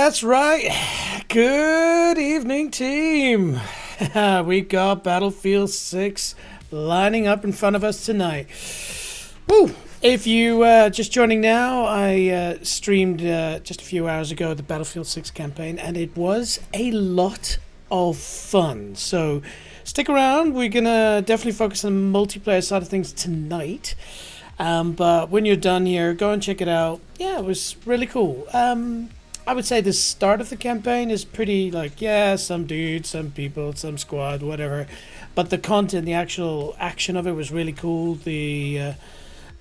That's right. Good evening, team. We've got Battlefield 6 lining up in front of us tonight. Woo! If you just joining now, I streamed just a few hours ago the Battlefield 6 campaign, and it was a lot of fun. So stick around. We're going to definitely focus on the multiplayer side of things tonight. But when you're done here, go and check it out. Yeah, it was really cool. I would say the start of the campaign is pretty some dude, some people, some squad, whatever. But the content, the actual action of it was really cool. The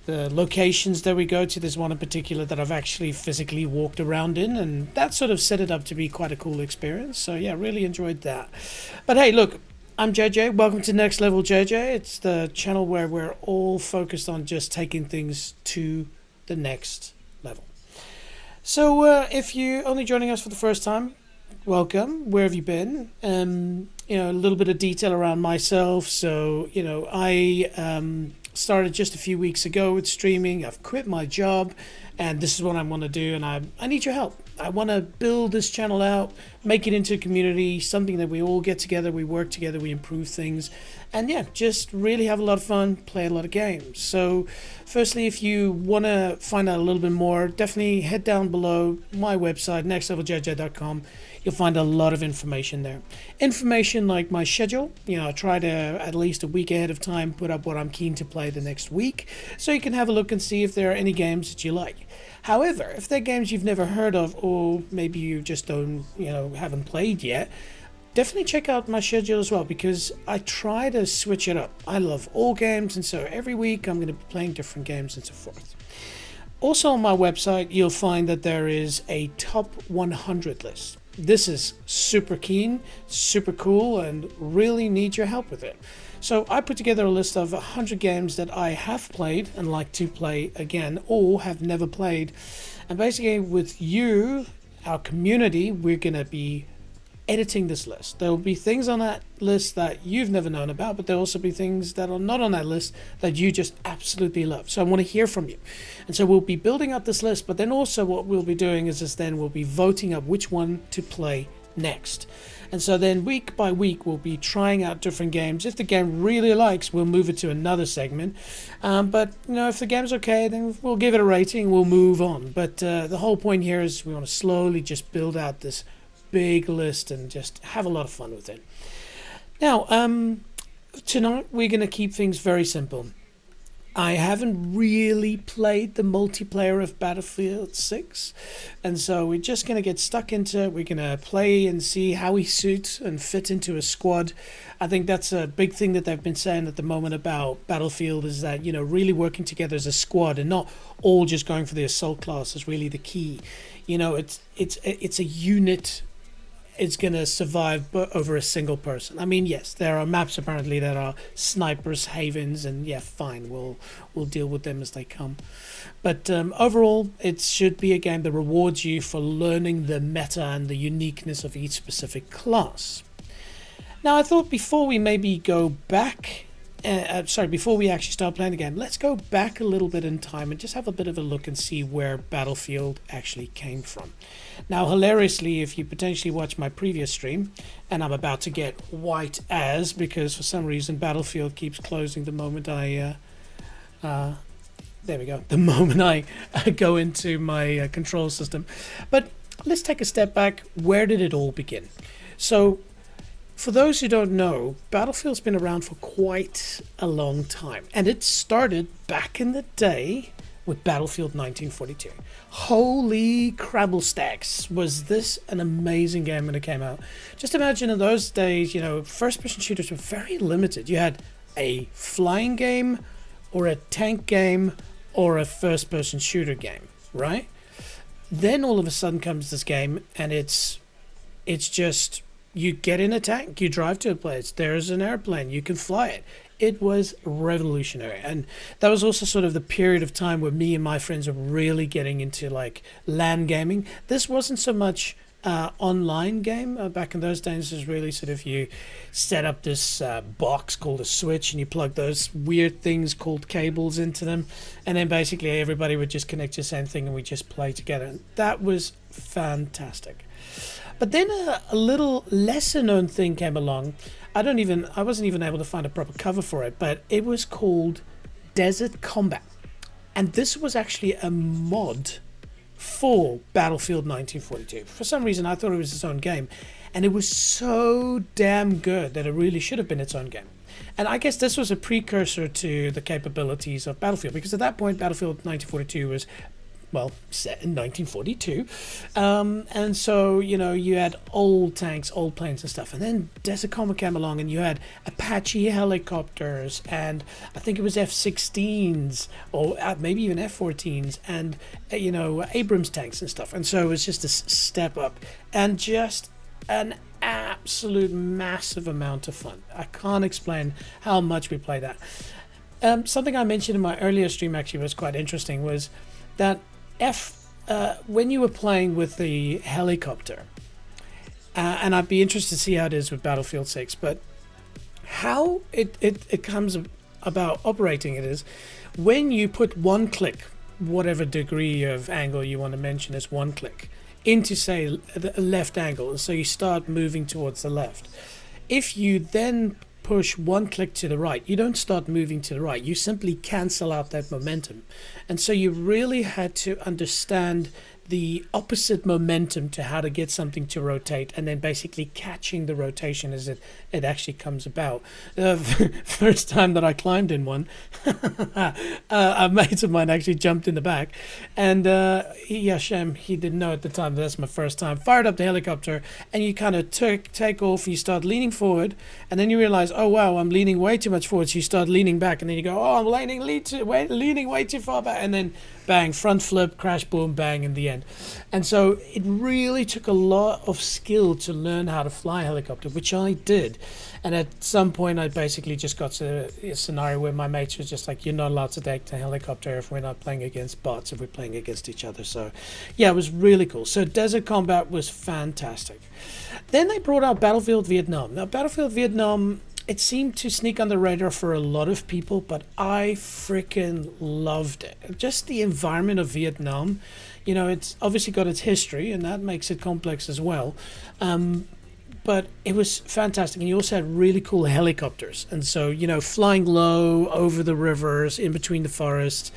locations that we go to, there's one in particular that I've actually physically walked around in, and that sort of set it up to be quite a cool experience. So yeah, really enjoyed that. But hey, look, I'm JJ. Welcome to Next Level JJ. It's the channel where we're all focused on just taking things to the next level. So if you're only joining us for the first time, welcome. Where have you been? A little bit of detail around myself. So, I started just a few weeks ago with streaming. I've quit my job, and this is what I want to do, and I need your help. I want to build this channel out, make it into a community, something that we all get together, we work together, we improve things, and yeah, just really have a lot of fun, play a lot of games. So firstly, if you want to find out a little bit more, definitely head down below my website, nextleveljj.com. You'll find a lot of information there. Information like my schedule. I try to, at least a week ahead of time, put up what I'm keen to play the next week, so you can have a look and see if there are any games that you like. However, if they're games you've never heard of, or maybe you just haven't played yet, definitely check out my schedule as well, because I try to switch it up. I love all games, and so every week I'm going to be playing different games and so forth. Also on my website, you'll find that there is a top 100 list. This is super keen, super cool, and really need your help with it. So I put together a list of 100 games that I have played and like to play again, or have never played. And basically with you, our community, we're going to be editing this list. There will be things on that list that you've never known about, but there'll also be things that are not on that list that you just absolutely love. So I want to hear from you. And so we'll be building up this list, but then also what we'll be doing is we'll be voting up which one to play next. And so then week by week, we'll be trying out different games. If the game really likes, we'll move it to another segment. But if the game's okay, then we'll give it a rating, we'll move on. But the whole point here is we want to slowly just build out this big list and just have a lot of fun with it. Now, tonight we're going to keep things very simple. I haven't really played the multiplayer of Battlefield 6, and so we're just going to get stuck into it. We're going to play and see how we suit and fit into a squad. I think that's a big thing that they've been saying at the moment about Battlefield, is that, really working together as a squad and not all just going for the assault class is really the key. It's a unit. It's going to survive over a single person. I mean, yes, there are maps apparently that are snipers, havens, and yeah, fine, we'll deal with them as they come. But overall, it should be a game that rewards you for learning the meta and the uniqueness of each specific class. Now, I thought before we maybe go back, before we actually start playing the game, let's go back a little bit in time and just have a bit of a look and see where Battlefield actually came from. Now, hilariously, if you potentially watch my previous stream, and I'm about to get white as, because for some reason Battlefield keeps closing the moment I, there we go, the moment I go into my control system. But let's take a step back. Where did it all begin? So, for those who don't know, Battlefield's been around for quite a long time, and it started back in the day with Battlefield 1942. Holy crabble stacks, was this an amazing game when it came out. Just imagine in those days, first-person shooters were very limited. You had a flying game, or a tank game, or a first-person shooter game, right? Then all of a sudden comes this game, and it's just, you get in a tank, you drive to a place, there's an airplane, you can fly it. It was revolutionary, and that was also sort of the period of time where me and my friends were really getting into LAN gaming. This wasn't so much online game back in those days. It was really sort of, you set up this box called a switch, and you plug those weird things called cables into them, and then basically everybody would just connect to the same thing and we just play together, and that was fantastic. But then a little lesser known thing came along. I wasn't even able to find a proper cover for it, but it was called Desert Combat. And this was actually a mod for Battlefield 1942. For some reason, I thought it was its own game. And it was so damn good that it really should have been its own game. And I guess this was a precursor to the capabilities of Battlefield, because at that point, Battlefield 1942 was, well, set in 1942. And so, you had old tanks, old planes and stuff. And then Desert Combat came along and you had Apache helicopters and I think it was F-16s or maybe even F-14s and, Abrams tanks and stuff. And so it was just a step up and just an absolute massive amount of fun. I can't explain how much we played that. Something I mentioned in my earlier stream actually was quite interesting was that when you were playing with the helicopter, and I'd be interested to see how it is with Battlefield 6, but how it comes about operating it is when you put one click, whatever degree of angle you want to mention as one click, into say the left angle, so you start moving towards the left. If you then push one click to the right, you don't start moving to the right, you simply cancel out that momentum. And so you really had to understand the opposite momentum to how to get something to rotate and then basically catching the rotation as it actually comes about. First time that I climbed in one, a mate of mine actually jumped in the back and he didn't know at the time, but that's my first time. Fired up the helicopter and you kind of take off, you start leaning forward and then you realize, oh wow, I'm leaning way too much forward, so you start leaning back and then you go, oh, I'm leaning way too far back, and then bang, front flip, crash, boom, bang in the end. And so it really took a lot of skill to learn how to fly a helicopter, which I did. And at some point I basically just got to a scenario where my mates were just like, you're not allowed to take the helicopter if we're not playing against bots, if we're playing against each other. So yeah, it was really cool. So Desert Combat was fantastic. Then they brought out Battlefield Vietnam. Now Battlefield Vietnam, it seemed to sneak on the radar for a lot of people, but I freaking loved it. Just the environment of Vietnam, it's obviously got its history, and that makes it complex as well. But it was fantastic, and you also had really cool helicopters. And so, flying low over the rivers, in between the forests,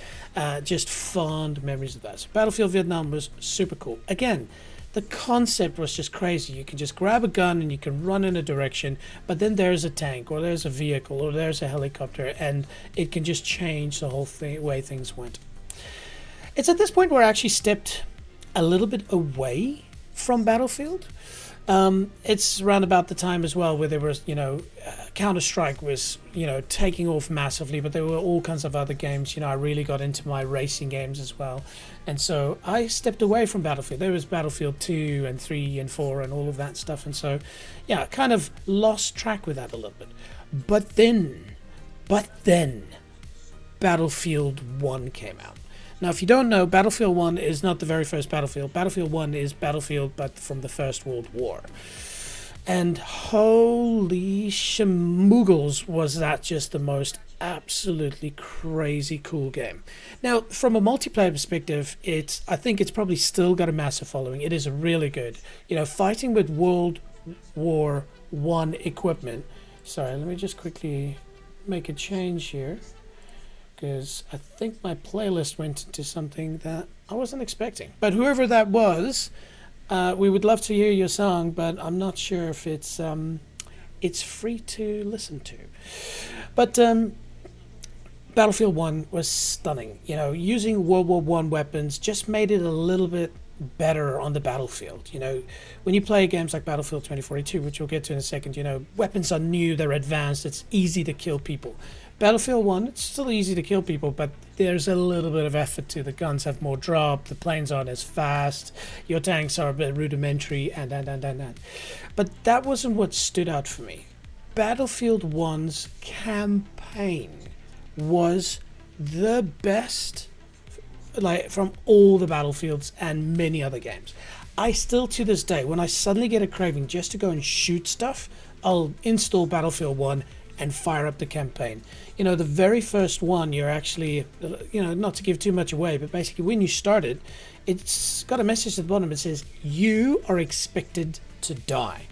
just fond memories of that. So Battlefield Vietnam was super cool. Again, the concept was just crazy. You can just grab a gun and you can run in a direction, but then there's a tank or there's a vehicle or there's a helicopter and it can just change the whole way things went. It's at this point where I actually stepped a little bit away from Battlefield. It's around about the time as well where there was, Counter-Strike was, taking off massively, but there were all kinds of other games. I really got into my racing games as well. And so I stepped away from Battlefield. There was Battlefield 2 and 3 and 4 and all of that stuff. And so, yeah, I kind of lost track with that a little bit. But then, Battlefield 1 came out. Now, if you don't know, Battlefield 1 is not the very first Battlefield. Battlefield 1 is Battlefield, but from the First World War. And holy shamoogles, was that just the most absolutely crazy cool game. Now, from a multiplayer perspective, I think it's probably still got a massive following. It is really good. Fighting with World War I equipment. Sorry, let me just quickly make a change here, because I think my playlist went into something that I wasn't expecting. But whoever that was, we would love to hear your song, but I'm not sure if it's free to listen to. But Battlefield 1 was stunning. Using World War I weapons just made it a little bit better on the battlefield. When you play games like Battlefield 2042, which we'll get to in a second, weapons are new, they're advanced, it's easy to kill people. Battlefield 1, it's still easy to kill people, but there's a little bit of effort to the guns have more drop, the planes aren't as fast, your tanks are a bit rudimentary, and. But that wasn't what stood out for me. Battlefield 1's campaign was the best, from all the Battlefields and many other games. I still, to this day, when I suddenly get a craving just to go and shoot stuff, I'll install Battlefield 1 and fire up the campaign. You know, the very first one, you're actually, you know, not to give too much away, but basically when you start it, it's got a message at the bottom that says, you are expected to die.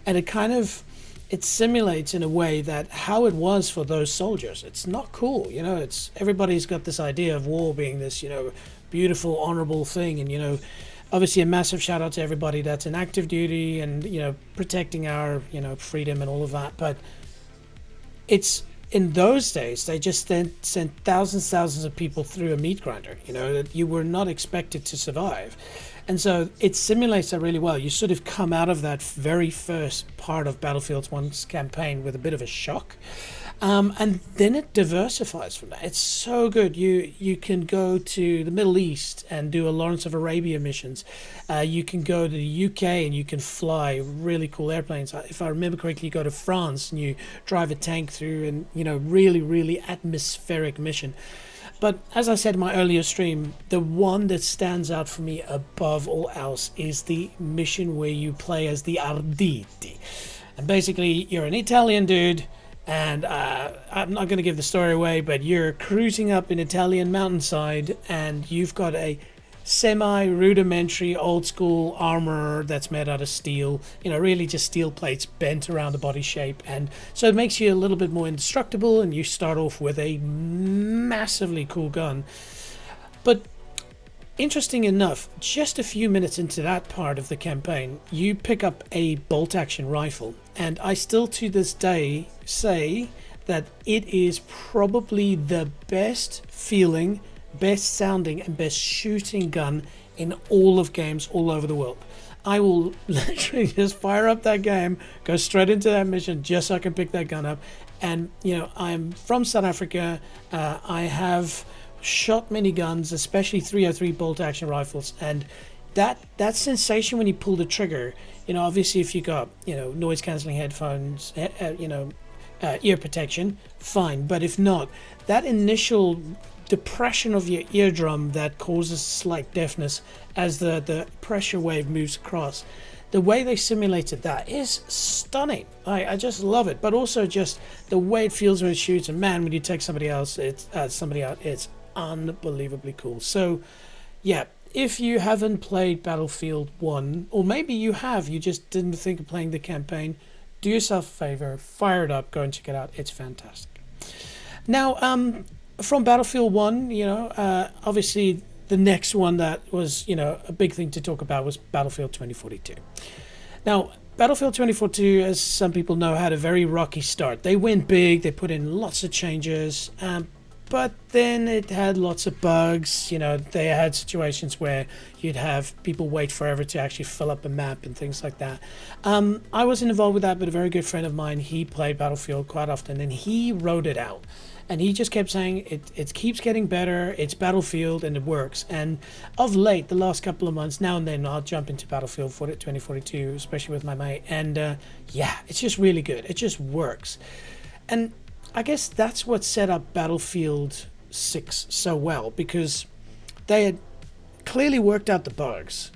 And it kind of, it simulates in a way that how it was for those soldiers. It's not cool, you know, it's, everybody's got this idea of war being this, you know, beautiful, honorable thing. And, you know, obviously a massive shout out to everybody that's in active duty and, you know, protecting our, you know, freedom and all of that. But it's, in those days, they just sent thousands of people through a meat grinder, you know, that you were not expected to survive. And so it simulates that really well. You sort of come out of that very first part of Battlefield 1's campaign with a bit of a shock. And then it diversifies from that. It's so good. You can go to the Middle East and do a Lawrence of Arabia missions. You can go to the UK and you can fly really cool airplanes. If I remember correctly, you go to France and you drive a tank through and, you know, really atmospheric mission. But as I said in my earlier stream, the one that stands out for me above all else is the mission where you play as the Arditi. And basically, you're an Italian dude, and I'm not going to give the story away, but you're cruising up an Italian mountainside, and you've got a semi-rudimentary old-school armor that's made out of steel, you know, really just steel plates bent around the body shape, and so it makes you a little bit more indestructible, and you start off with a massively cool gun. But interesting enough, just a few minutes into that part of the campaign, you pick up a bolt-action rifle, and I still to this day say that it is probably the best feeling, best sounding and best shooting gun in all of games all over the world. I will literally just fire up that game, go straight into that mission just so I can pick that gun up. And you know, I'm from South Africa. I have shot many guns, especially 303 bolt action rifles, and that sensation when you pull the trigger, you know, obviously if you got, you know, noise cancelling headphones, you know, ear protection, fine. But if not, that initial depression of your eardrum that causes slight deafness as the pressure wave moves across, the way they simulated that is stunning. I just love it. But also just the way it feels when it shoots, and man, when you take somebody else, somebody out, it's unbelievably cool. So yeah, if you haven't played Battlefield 1, or maybe you have, you just didn't think of playing the campaign, do yourself a favor, fire it up, go and check it out. It's fantastic. Now, from Battlefield 1, you know, obviously the next one that was, you know, a big thing to talk about was Battlefield 2042. Now, Battlefield 2042, as some people know, had a very rocky start. They went big, they put in lots of changes, but then it had lots of bugs. You know, they had situations where you'd have people wait forever to actually fill up a map and things like that. I wasn't involved with that, but a very good friend of mine, he played Battlefield quite often, and he wrote it out. And he just kept saying, it keeps getting better, it's Battlefield, and it works. And of late, the last couple of months, now and then, I'll jump into Battlefield 2042, especially with my mate. And yeah, it's just really good. It just works. And I guess that's what set up Battlefield 6 so well, because they had clearly worked out the bugs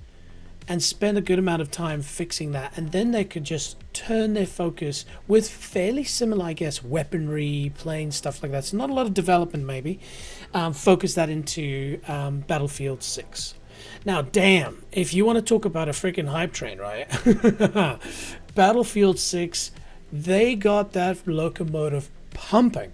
and spent a good amount of time fixing that, and then they could just turn their focus with fairly similar, I guess, weaponry, planes, stuff like that. So not a lot of development, maybe. Focus that into Battlefield 6. Now, damn, if you want to talk about a freaking hype train, right? Battlefield 6, they got that locomotive pumping,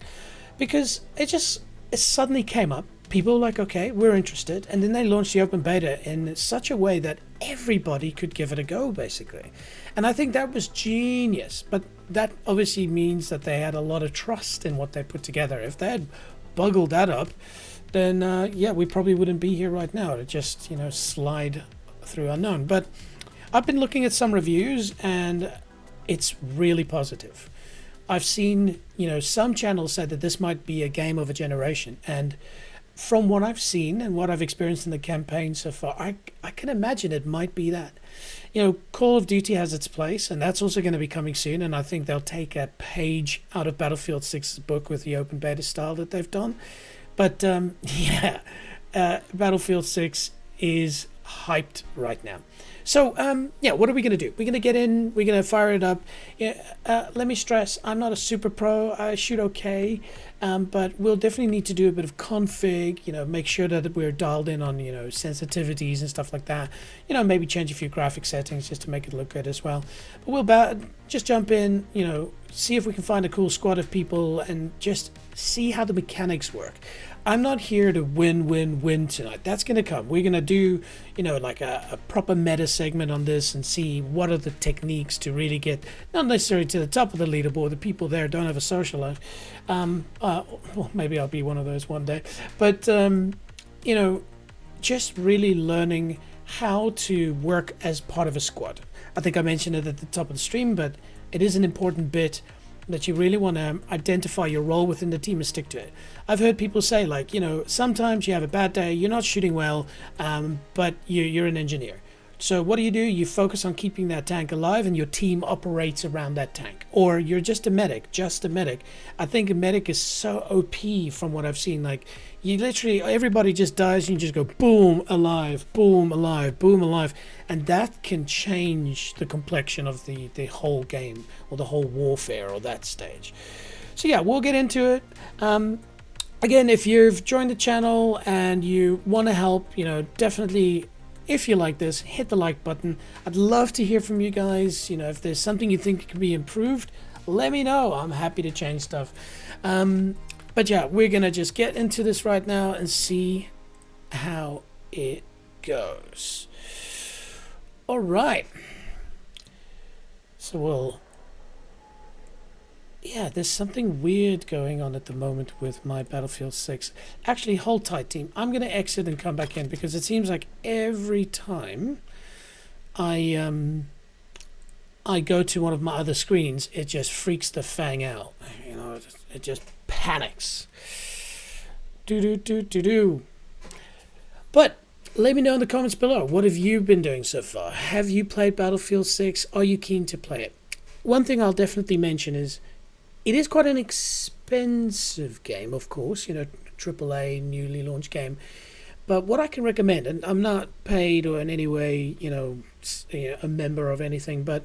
because it suddenly came up. People were like, okay, we're interested. And then they launched the open beta in such a way that everybody could give it a go, basically. And I think that was genius. But that obviously means that they had a lot of trust in what they put together. If they had buggled that up, then yeah, we probably wouldn't be here right now to just, you know, slide through unknown. But I've been looking at some reviews, and it's really positive. I've seen, you know, some channels said that this might be a game of a generation, and from what I've seen and what I've experienced in the campaign so far, I can imagine it might be that. You know, Call of Duty has its place, and that's also going to be coming soon, and I think they'll take a page out of Battlefield 6's book with the open beta style that they've done. But yeah, Battlefield 6 is hyped right now. So, yeah, what are we going to do? We're going to get in, we're going to fire it up. Yeah, let me stress, I'm not a super pro. I shoot okay, but we'll definitely need to do a bit of config, make sure that we're dialed in on, sensitivities and stuff like that. Maybe change a few graphic settings just to make it look good as well. But we'll just jump in, see if we can find a cool squad of people and just see how the mechanics work. I'm not here to win tonight. That's going to come. We're going to do, like a proper meta segment on this and see what are the techniques to really get, not necessarily to the top of the leaderboard. The people there don't have a social life. Well, maybe I'll be one of those one day. But, just really learning how to work as part of a squad. I think I mentioned it at the top of the stream, but it is an important bit that you really want to identify your role within the team and stick to it. I've heard people say, like, sometimes you have a bad day, you're not shooting well, but you're an engineer. So what do? You focus on keeping that tank alive and your team operates around that tank. Or you're just a medic. I think a medic is so OP from what I've seen. Like, you literally, everybody just dies and you just go boom, alive, boom, alive, boom, alive. And that can change the complexion of the whole game or the whole warfare or that stage. So yeah, we'll get into it. Again, if you've joined the channel and you want to help, definitely, if you like this, hit the like button. I'd love to hear from you guys. If there's something you think can be improved, let me know. I'm happy to change stuff. But yeah, we're going to just get into this right now and see how it goes. All right. So yeah, there's something weird going on at the moment with my Battlefield 6. Actually, hold tight, team. I'm going to exit and come back in because it seems like every time I go to one of my other screens, it just freaks the fang out. It just panics. But let me know in the comments below. What have you been doing so far? Have you played Battlefield 6? Are you keen to play it? One thing I'll definitely mention is it is quite an expensive game, of course, AAA, newly launched game. But what I can recommend, and I'm not paid or in any way, a member of anything, but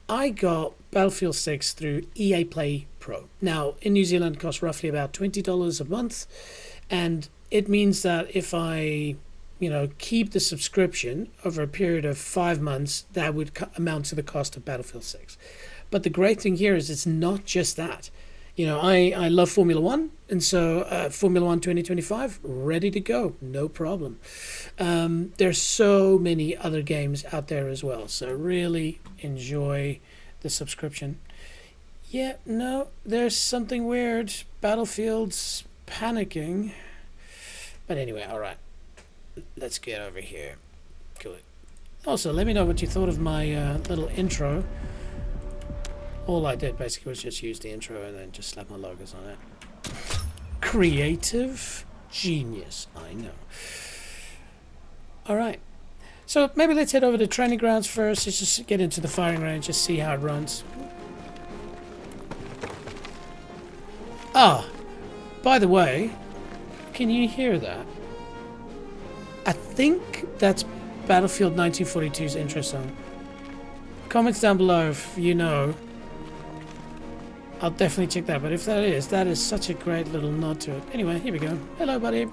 I got Battlefield 6 through EA Play Pro. Now, in New Zealand, it costs roughly about $20 a month. And it means that if I, keep the subscription over a period of 5 months, that would amount to the cost of Battlefield 6. But the great thing here is it's not just that. I love Formula 1, and so Formula 1 2025, ready to go, no problem. There's so many other games out there as well, so really enjoy the subscription. Yeah, no, there's something weird. Battlefield's panicking. But anyway, all right. Let's get over here. Good. Also, let me know what you thought of my little intro. All I did basically was just use the intro and then just slap my logos on it. Creative genius, I know. Alright, so maybe let's head over to training grounds first. Let's just get into the firing range, just see how it runs. Ah, by the way, can you hear that? I think that's Battlefield 1942's intro song. Comments down below if you know. I'll definitely check that, but if that is such a great little nod to it. Anyway, here we go. Hello, buddy.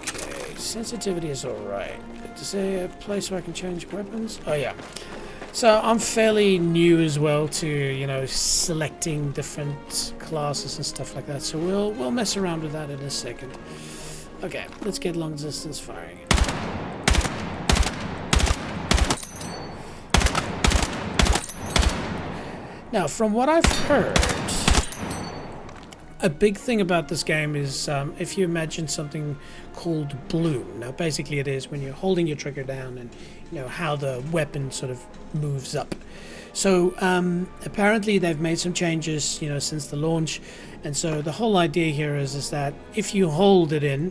Okay, sensitivity is alright. Is there a place where I can change weapons? Oh, yeah. So I'm fairly new as well to, selecting different classes and stuff like that. So we'll mess around with that in a second. Okay, let's get long distance firing. Now, from what I've heard, a big thing about this game is if you imagine something called bloom. Now, basically it is when you're holding your trigger down and, how the weapon sort of moves up. So, apparently they've made some changes, since the launch. And so the whole idea here is that if you hold it in,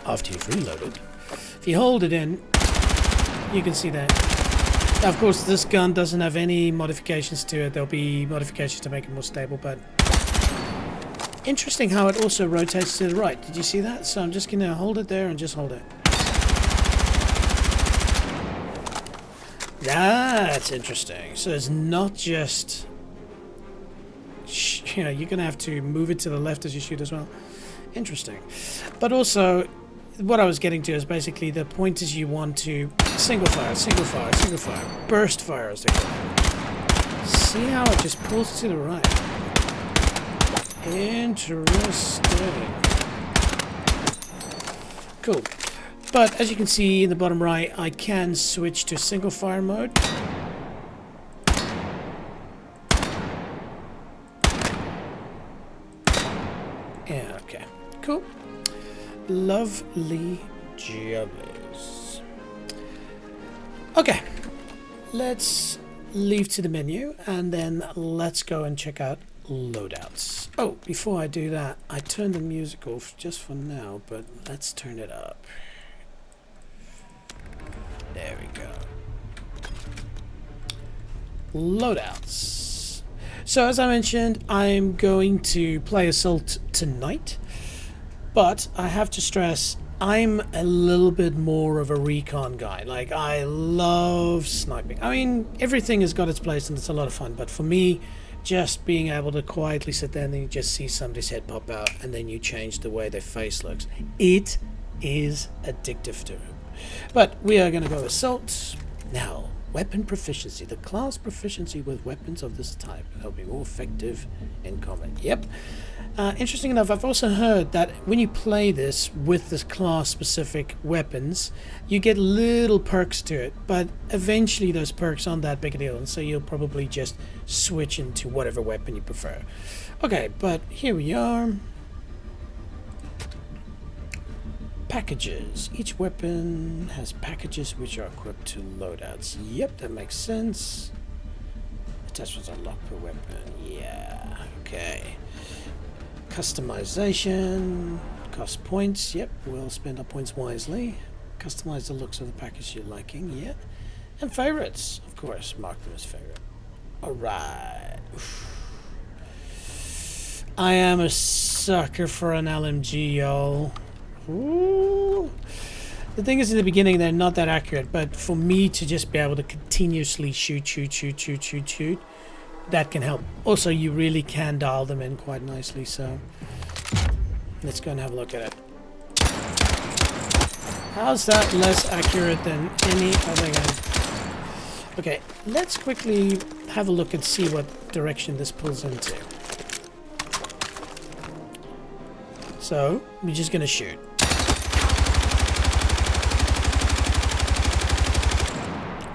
after you've reloaded, if you hold it in, you can see that. Now, of course, this gun doesn't have any modifications to it. There'll be modifications to make it more stable, but Interesting how it also rotates to the right. Did you see that? So I'm just going to hold it there and just hold it. That's interesting. So it's not just... You know, you're going to have to move it to the left as you shoot as well. Interesting. But also, what I was getting to is basically the pointers you want to single fire, single fire, single fire. Burst fire as they call it. See how it just pulls to the right. Interesting. Cool. But as you can see in the bottom right, I can switch to single fire mode. Yeah, okay. Cool. Lovely jobbies. Okay. Let's leave to the menu and then let's go and check out loadouts. Oh, before I do that, I turned the music off just for now, but let's turn it up. There we go. Loadouts. So as I mentioned, I'm going to play Assault tonight, but I have to stress I'm a little bit more of a recon guy. Like, I love sniping. I mean, everything has got its place and it's a lot of fun, but for me, just being able to quietly sit there and then you just see somebody's head pop out and then you change the way their face looks. It is addictive to it. But we are going to go Assault. Now, weapon proficiency. The class proficiency with weapons of this type. They'll be more effective in combat. Yep. Interesting enough, I've also heard that when you play this with the class-specific weapons, you get little perks to it, but eventually those perks aren't that big a deal, and so you'll probably just switch into whatever weapon you prefer. Okay, but here we are. Packages. Each weapon has packages which are equipped to loadouts. Yep, that makes sense. Attachments unlocked per weapon. Yeah, okay. Customization. Cost points. Yep, we'll spend our points wisely. Customize the looks of the package you're liking. Yeah. And favorites, of course. Mark them as favorite. Alright. I am a sucker for an LMG, y'all. Ooh. The thing is, in the beginning, they're not that accurate, but for me to just be able to continuously shoot, that can help. Also, you really can dial them in quite nicely, so let's go and have a look at it. How's that less accurate than any other gun? Okay, let's quickly have a look and see what direction this pulls into. So, we're just going to shoot.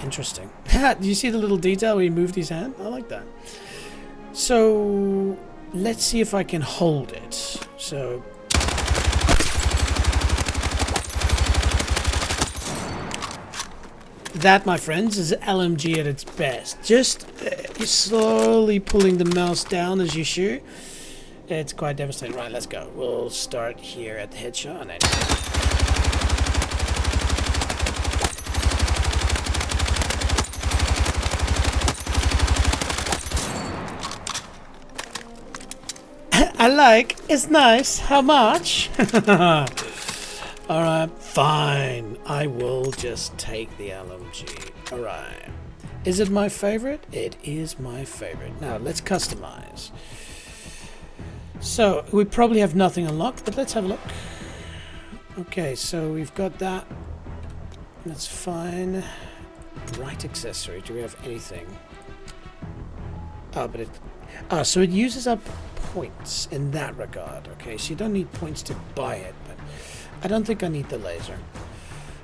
Interesting. Do you see the little detail where he moved his hand? I like that. So, let's see if I can hold it. So, that, my friends, is LMG at its best. Just you're slowly pulling the mouse down as you shoot. It's quite devastating. Right, let's go. We'll start here at the headshot. And I like. It's nice. How much? Alright, fine. I will just take the LMG. Alright. Is it my favorite? It is my favorite. Now, let's customize. So, we probably have nothing unlocked, but let's have a look. Okay, so we've got that. That's fine. Right accessory. Do we have anything? Oh, but it... Oh, so it uses up points in that regard. Okay, so you don't need points to buy it, but I don't think I need the laser.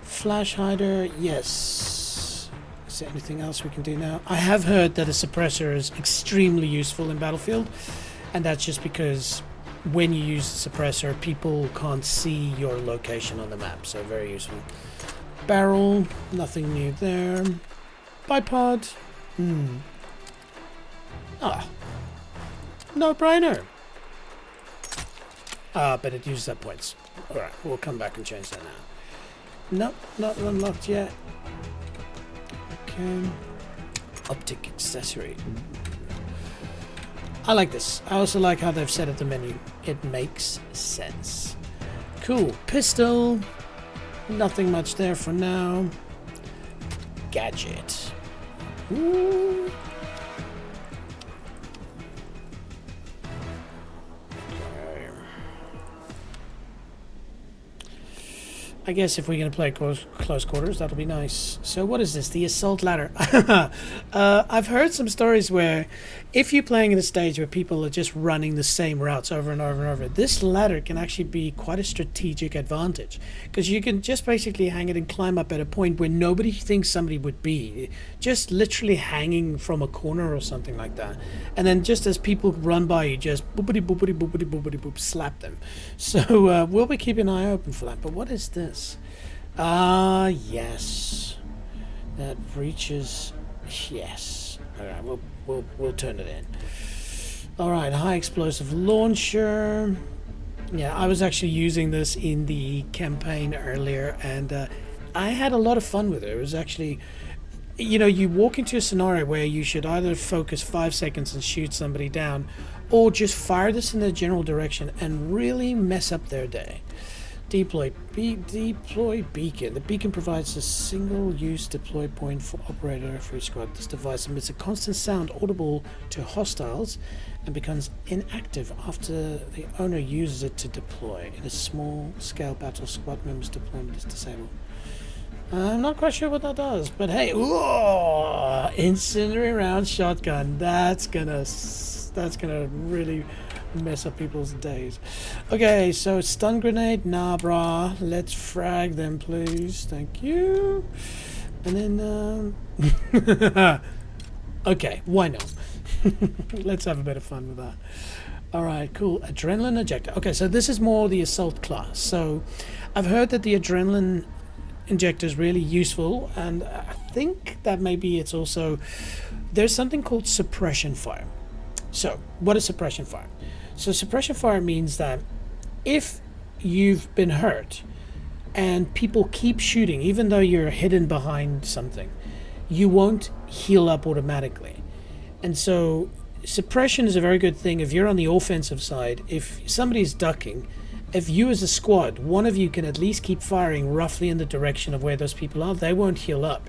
Flash hider, yes. Is there anything else we can do now? I have heard that a suppressor is extremely useful in Battlefield, and that's just because when you use the suppressor, people can't see your location on the map, so very useful. Barrel, nothing new there. Bipod, Ah, no-brainer. Ah, but it uses up points. Alright, we'll come back and change that now. Nope, not unlocked yet. Okay. Optic accessory. I like this. I also like how they've set up the menu. It makes sense. Cool. Pistol. Nothing much there for now. Gadget. Ooh. I guess if we're going to play close quarters, that'll be nice. So what is this? The assault ladder. I've heard some stories where if you're playing in a stage where people are just running the same routes over and over and over, this ladder can actually be quite a strategic advantage, because you can just basically hang it and climb up at a point where nobody thinks somebody would be, just literally hanging from a corner or something like that. And then just as people run by, you just boopity boopity boopity boopity boop slap them. So we'll be keeping an eye open for that. But what is this? Ah, yes. That reaches. Yes. All right, we'll turn it in. All right, high explosive launcher. Yeah, I was actually using this in the campaign earlier, and I had a lot of fun with it. It was actually, you know, you walk into a scenario where you should either focus 5 seconds and shoot somebody down, or just fire this in the general direction and really mess up their day. Deploy beacon. The beacon provides a single-use deploy point for operator for each squad. This device emits a constant sound audible to hostiles and becomes inactive after the owner uses it to deploy. In a small-scale battle, squad members' deployment is disabled. I'm not quite sure what that does, but hey, ooh, incendiary round shotgun. That's gonna really mess up people's days. Okay, so stun grenade, nah brah. Let's frag them, please. Thank you. And then okay, why not? Let's have a bit of fun with that. Alright, cool. Adrenaline ejector. Okay, so this is more the assault class. So I've heard that the adrenaline injector is really useful, and I think that maybe it's also, there's something called suppression fire. So what is suppression fire? So suppression fire means that if you've been hurt and people keep shooting, even though you're hidden behind something, you won't heal up automatically. And so suppression is a very good thing if you're on the offensive side. If somebody's ducking, if you as a squad, one of you can at least keep firing roughly in the direction of where those people are, they won't heal up.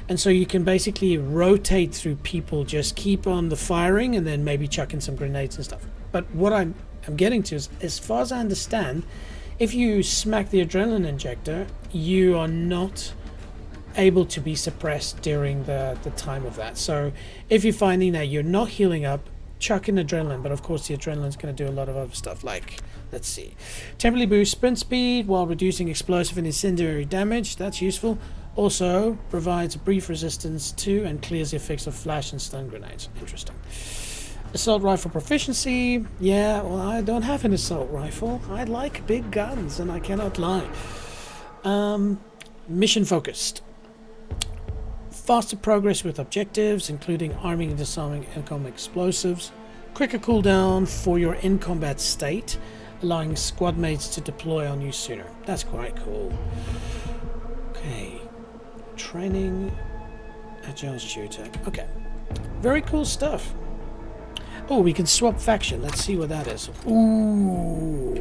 And so you can basically rotate through people, just keep on the firing and then maybe chuck in some grenades and stuff. But what I'm getting to is, as far as I understand, if you smack the adrenaline injector, you are not able to be suppressed during the time of that. So if you're finding that you're not healing up, chuck in adrenaline. But of course the adrenaline is going to do a lot of other stuff, like, let's see, temporarily boost sprint speed while reducing explosive and incendiary damage. That's useful. Also provides brief resistance to and clears the effects of flash and stun grenades. Interesting. Assault rifle proficiency. Yeah, well, I don't have an assault rifle. I like big guns, and I cannot lie. Mission focused. Faster progress with objectives, including arming and disarming incoming explosives. Quicker cooldown for your in-combat state, allowing squad mates to deploy on you sooner. That's quite cool. Okay. Training. Agile shooter. Okay. Very cool stuff. Oh, we can swap faction. Let's see what that is. Ooh.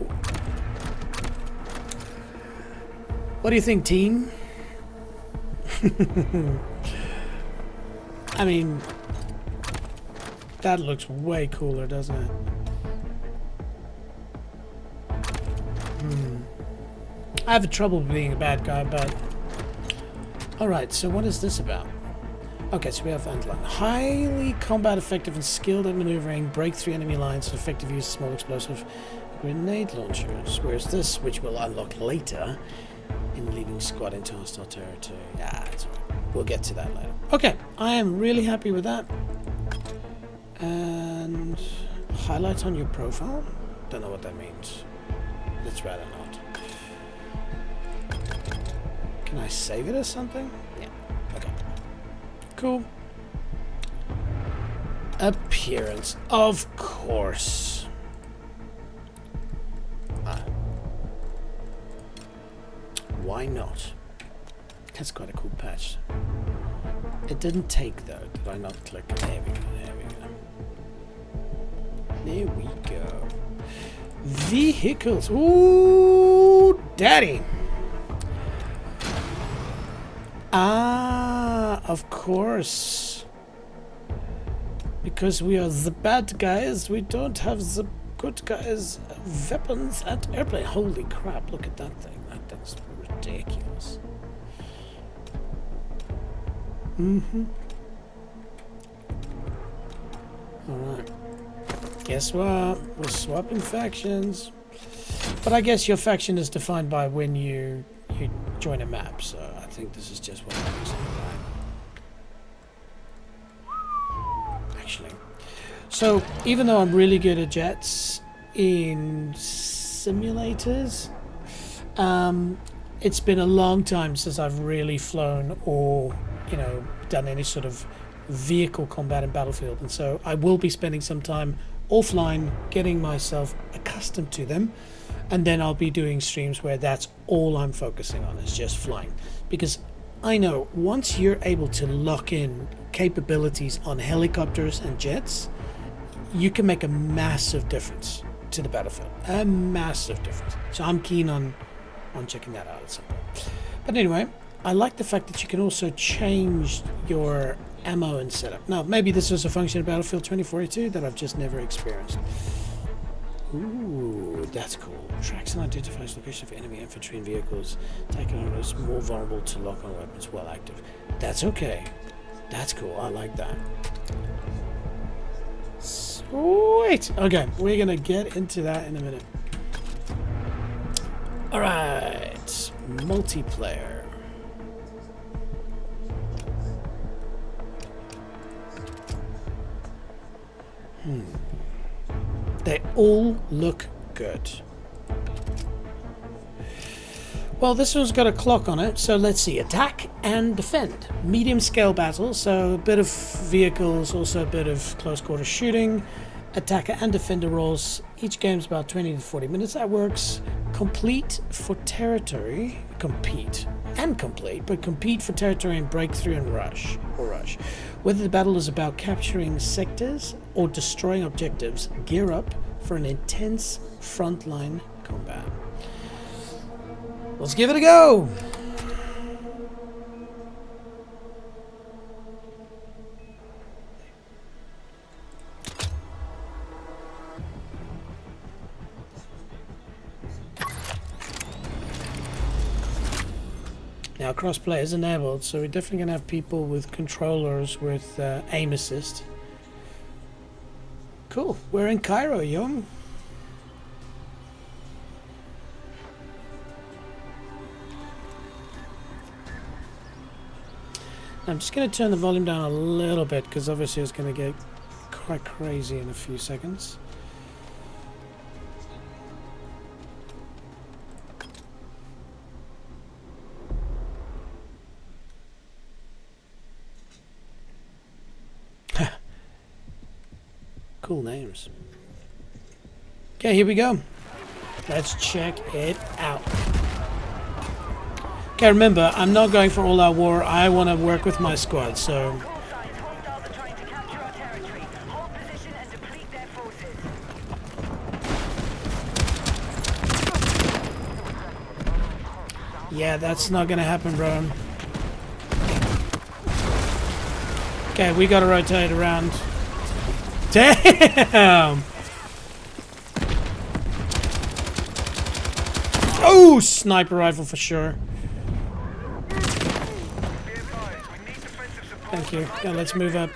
What do you think, team? I mean, that looks way cooler, doesn't it? I have trouble being a bad guy, but... Alright, so what is this about? Okay, so we have underline. Highly combat effective and skilled at maneuvering, break through enemy lines, and effective use of small explosive grenade launchers. Whereas this, which we'll unlock later, in leading squad into hostile territory. Yeah, that's right. We'll get to that later. Okay, I am really happy with that. And highlights on your profile? Don't know what that means. Let's rather not. Can I save it as something? Yeah. Okay. Cool. Appearance. Of course. Why not? That's quite a cool patch. It didn't take though. Did I not click? There we go. There we go. There we go. Vehicles. Ooh, daddy. Ah, of course. Because we are the bad guys, we don't have the good guys' weapons and airplane. Holy crap, look at that thing. That thing's ridiculous. Alright. Guess what? We're swapping factions. But I guess your faction is defined by when you join a map, so I think this is just what it is. Actually. So, even though I'm really good at jets in simulators, it's been a long time since I've really flown or, you know, done any sort of vehicle combat in Battlefield, and so I will be spending some time offline getting myself accustomed to them, and then I'll be doing streams where that's all I'm focusing on, is just flying, because I know once you're able to lock in capabilities on helicopters and jets, you can make a massive difference to the battlefield, a massive difference. So I'm keen on checking that out at some point. But anyway, I like the fact that you can also change your ammo and setup. Now, maybe this was a function of Battlefield 2042 that I've just never experienced. Ooh, that's cool. Tracks and identifies location of enemy infantry and vehicles. Taking on is more vulnerable to lock-on weapons while active. That's okay. That's cool. I like that. Sweet. Okay, we're gonna get into that in a minute. All right, multiplayer. They all look good. Well, this one's got a clock on it, so let's see. Attack and defend. Medium scale battle, so a bit of vehicles, also a bit of close quarter shooting. Attacker and defender roles. Each game's about 20 to 40 minutes. That works. Complete for territory. Compete and complete, but compete for territory and breakthrough and rush. Whether the battle is about capturing sectors or destroying objectives, gear up for an intense frontline combat. Let's give it a go! Now crossplay is enabled, so we're definitely going to have people with controllers with aim assist. Cool, we're in Cairo, yo. I'm just going to turn the volume down a little bit because obviously it's going to get quite crazy in a few seconds. Cool names. Okay, here we go. Let's check it out. Okay, remember, I'm not going for all-out war. I want to work with my squad, so... Yeah, that's not gonna happen, bro. Okay, we gotta rotate around. Damn! Oh, sniper rifle for sure. Thank you. Yeah, let's move up.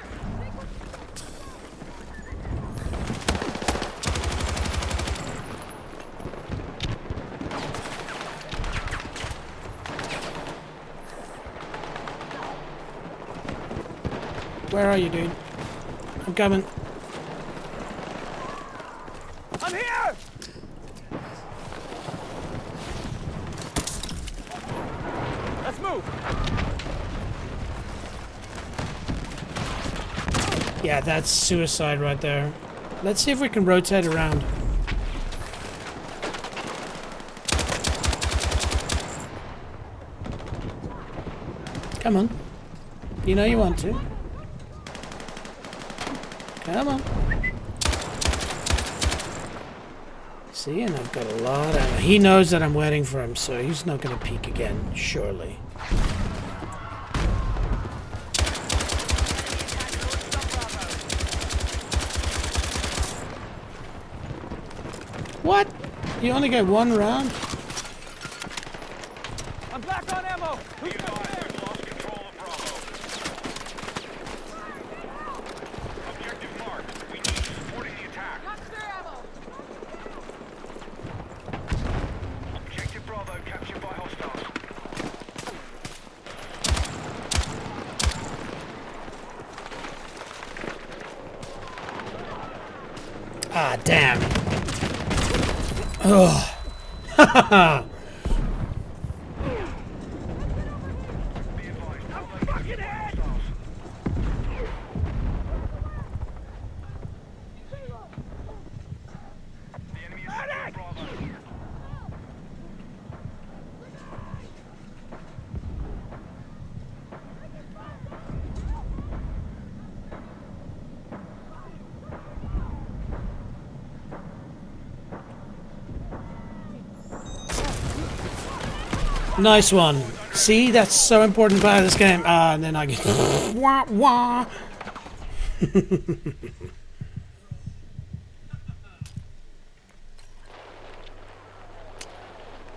Where are you, dude? I'm coming. I'm here! Let's move! Yeah, that's suicide right there. Let's see if we can rotate around. Come on. You know you want to. Come on. See, and I've got a lot of... He knows that I'm waiting for him, so he's not going to peek again, surely. What? You only get one round? I'm back on ammo. Who's We've lost control of Bravo. Objective marked. We need you supporting the attack. Objective Bravo captured by hostiles. Ah, damn. Ugh. Haha. Be advised, Bravo captured by hostiles. The enemy is securing Bravo. Nice one. See, that's so important part of this game. And then I get wah wah.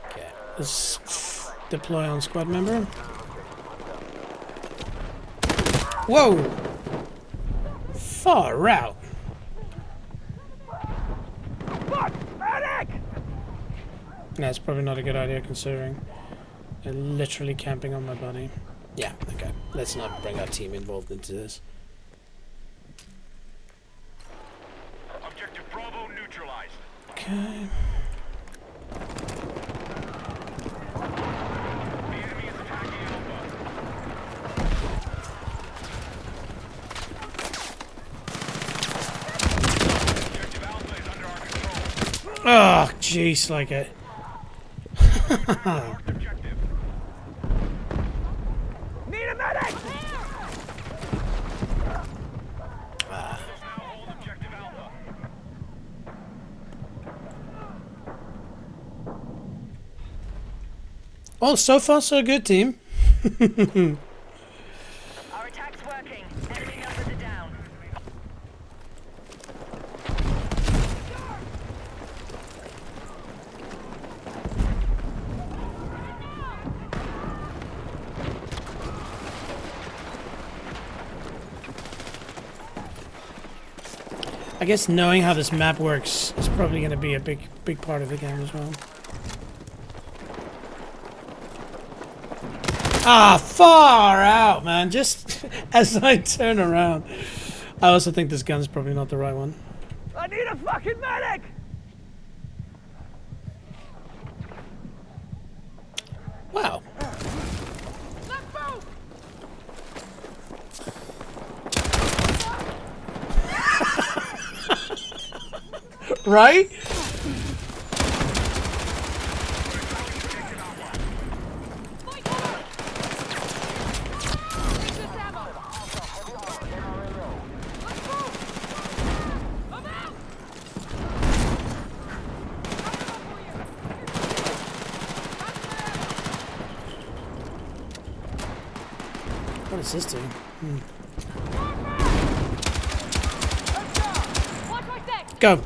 Okay, let's deploy on squad member. Whoa! Far out. Fuck! Medic! That's probably not a good idea considering they're literally camping on my body. Yeah, okay. Let's not bring our team involved into this. Objective Bravo neutralized. Okay. The enemy is attacking Alpha. Objective Alpha is under our control. Oh, jeez, like it. Marked objective. Need a medic! Now hold objective Alpha. Oh, so far so good, team. Our attack's working. Enemy numbers are down. I guess knowing how this map works is probably going to be a big part of the game as well. Ah, far out, man. Just as I turn around. I also think this gun's probably not the right one. I need a fucking medic! Wow. Let's move! Right? What is this doing? Go.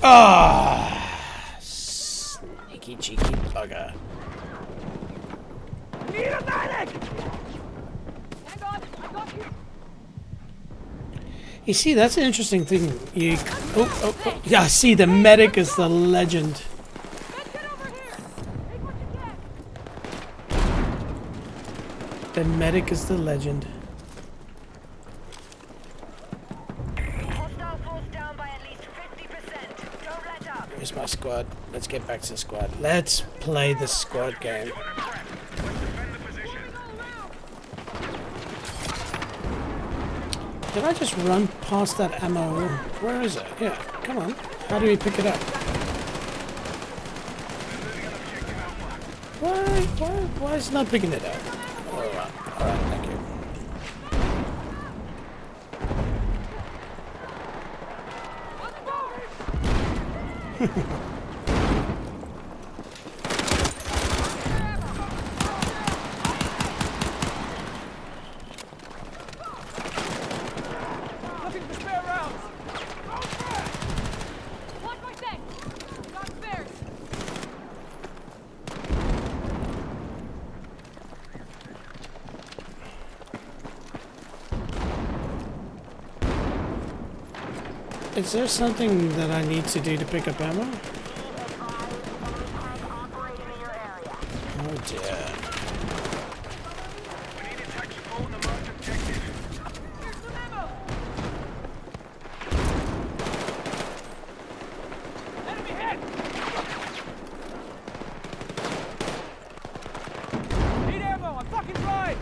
Ah, sneaky cheeky bugger. Need a medic! Hang on, I got you! You see, that's an interesting thing. You, yeah. See, the medic is the legend. Let's get over here! Take what you can! The medic is the legend. Hostile force down by at least 50%. Don't let up. Here's my squad. Let's get back to the squad. Let's play the squad game. Under threat. Let's defend the position. Did I just run past that ammo? Where is it? Yeah, come on. How do we pick it up? Why is it not picking it up? Alright, thank you. Looking for spare rounds. One more thing. Got spares. Is there something that I need to do to pick up ammo? Oh dear. We need attack support on the marked objective. Here's some ammo. Enemy hit. Need ammo. I'm fucking fried.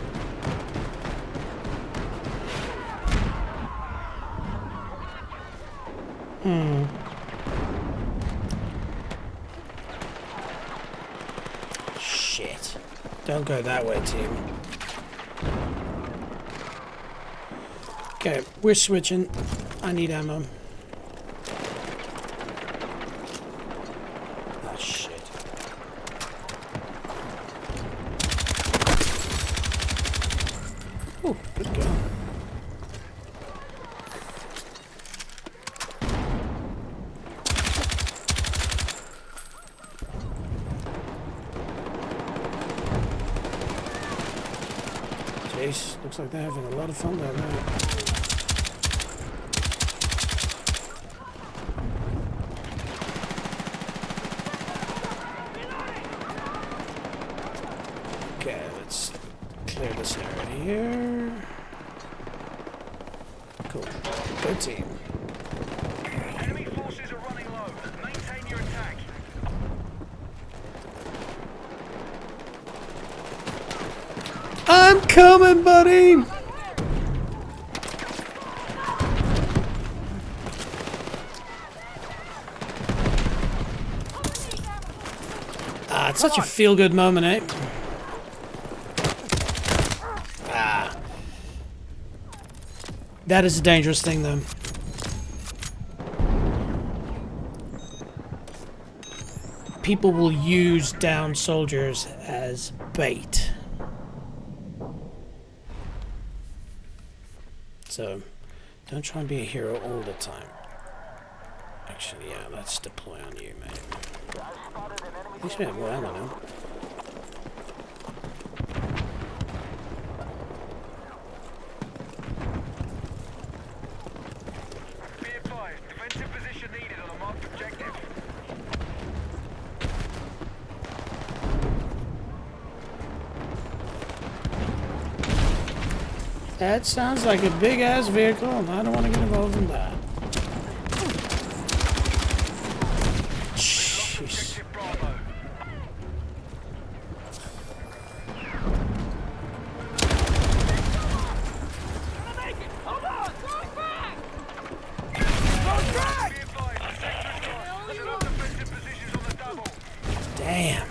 Shit. Don't go that way, team. Okay, we're switching. I need ammo. Ah, shit. Oh, good go. Jeez, looks like they're having a lot of fun down there. Okay, let's clear this area here. Cool. Good team. Enemy forces are running low. Maintain your attack. I'm coming, buddy! Ah, it's such a feel-good moment, eh? Ah. That is a dangerous thing, though. People will use downed soldiers as bait. So, don't try and be a hero all the time. Actually, yeah, let's deploy on you, mate. At least we have more ammo now. Be advised, defensive position needed on a marked objective. That sounds like a big-ass vehicle, and I don't want to get involved in that. Jeez. Objective Bravo. Hold on. Going back. Be advised, the sector is lost. There's enough defensive positions on the double. Damn.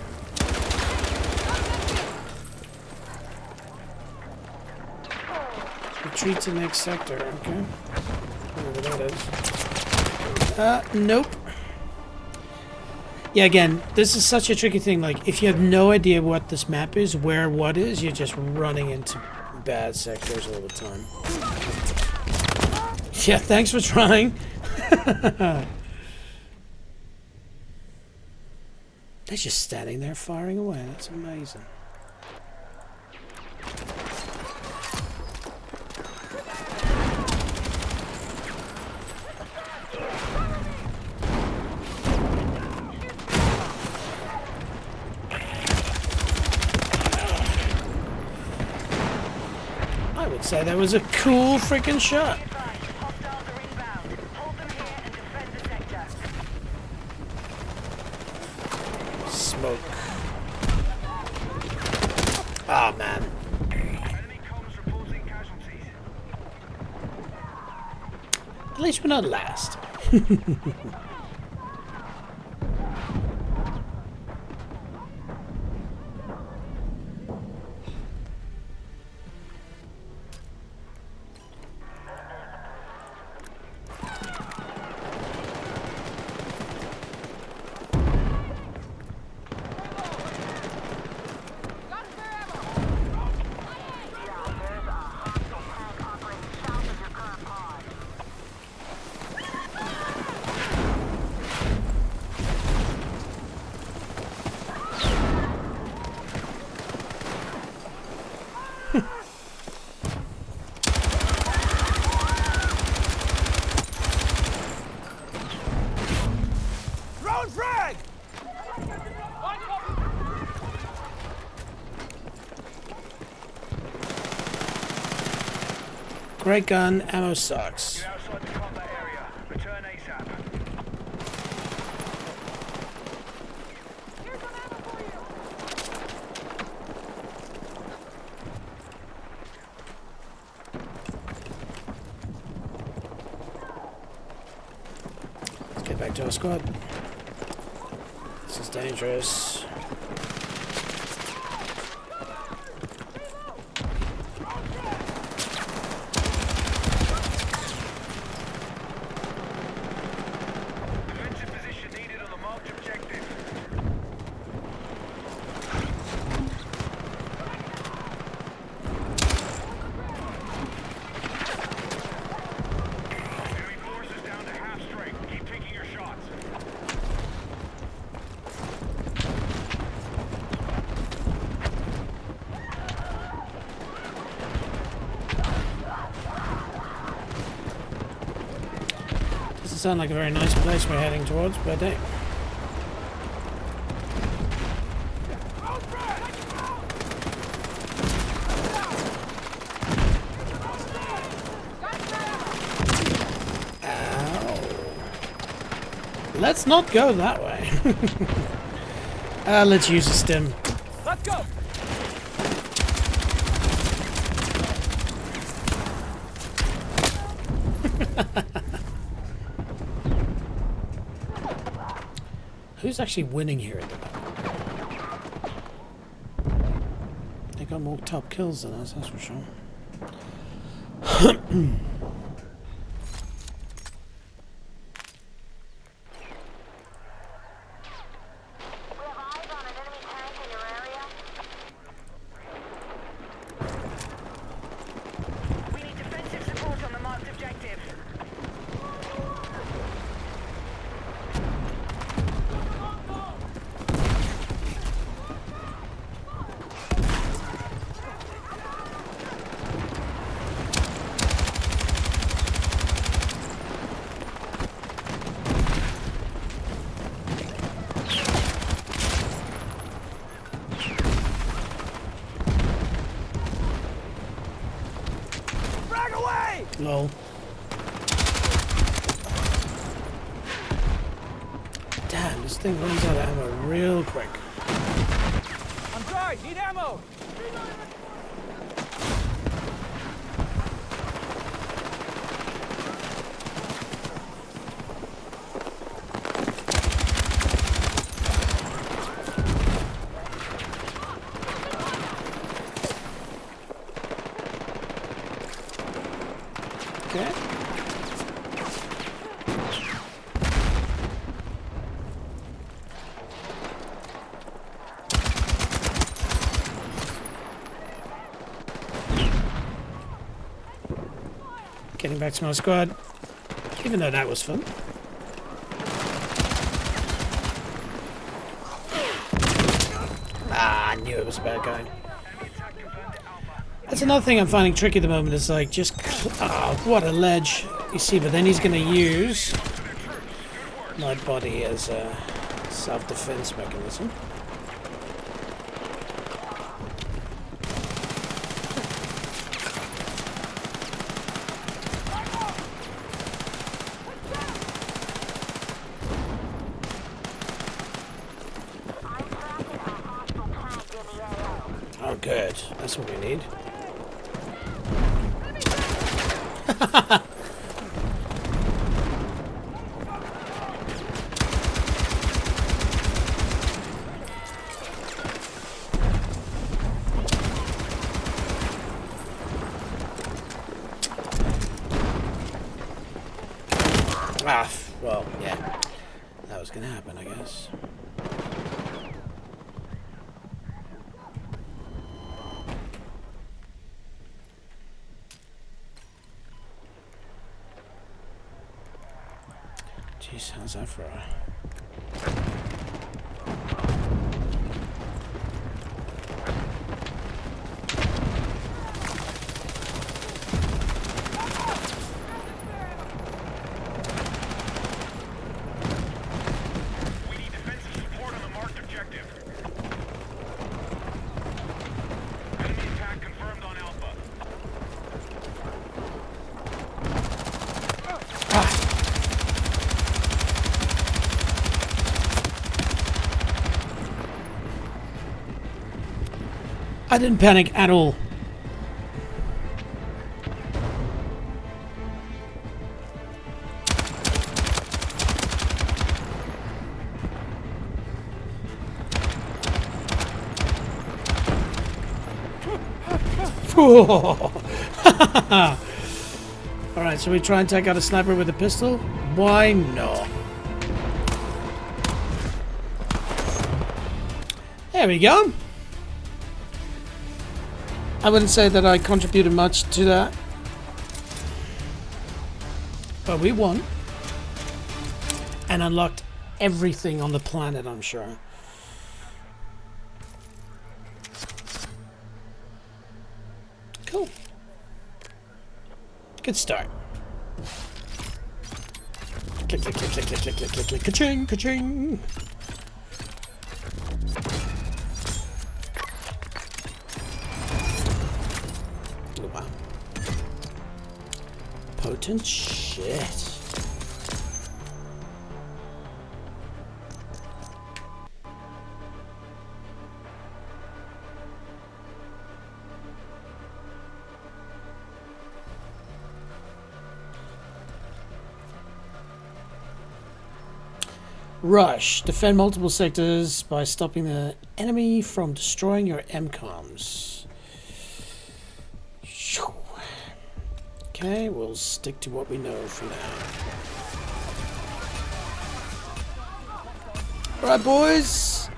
Retreat to next sector, okay. Whatever that is. Nope. Yeah, again, this is such a tricky thing. Like, if you have no idea what this map is, where what is, you're just running into bad sectors all the time. Yeah, thanks for trying. They're just standing there firing away. That's amazing. I would say that was a cool freaking shot. Hostiles are inbound. Hold them here and defend the sector. Smoke. Oh man. Enemy comms reporting casualties. At least we're not last. Great gun, ammo sucks. You're outside the combat area. Return ASAP. Here's some ammo for you. Let's get back to our squad. This is dangerous. Defensive position needed on the marked objective. Enemy forces down to half strength. Keep taking your shots. Doesn't sound like a very nice place we're heading towards, but hey. Ow. Let's not go that way. Let's use a stim. Let's go. Who's actually winning here at the moment? They got more top kills than us, that's for sure. We have eyes on an enemy tank in your area. We need defensive support on the marked objective. Frag away. Lol. Damn, this thing runs out of ammo real quick. I'm dry. Need ammo. Okay. Getting back to my squad. Even though that was fun. Ah, I knew it was a bad guy. That's another thing I'm finding tricky at the moment is like just... Oh, what a ledge. You see, but then he's going to use my body as a self-defense mechanism. I'm tracking a hostile tank in the AO. Oh, good. That's what we need. Ah, well, yeah. That was gonna happen, I guess. Jeez, how's that for a... We need defensive support on the marked I didn't panic at all. Alright, so we try and take out a sniper with a pistol? Why not? There we go. I wouldn't say that I contributed much to that. But we won. And unlocked everything on the planet, I'm sure. Cool. Good start. Click, click, click, click, click, click, click, click, click, ka-ching, ka-ching. Oh, wow. Potent shit. Rush. Defend multiple sectors by stopping the enemy from destroying your MCOMs. Okay, we'll stick to what we know for now. Alright, boys.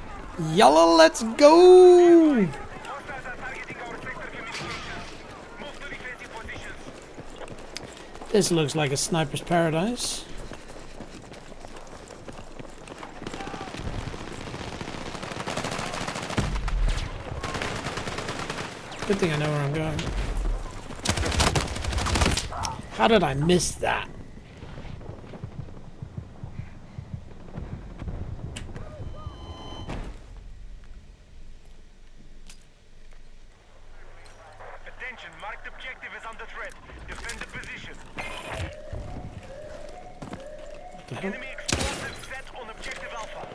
Yalla, let's go! Hostiles are targeting our sector communications. Move to defensive positions. This looks like a sniper's paradise. Good thing I know where I'm going. How did I miss that? Attention, marked objective is under threat. Defend the position. What the hell? Enemy explosive set on objective Alpha.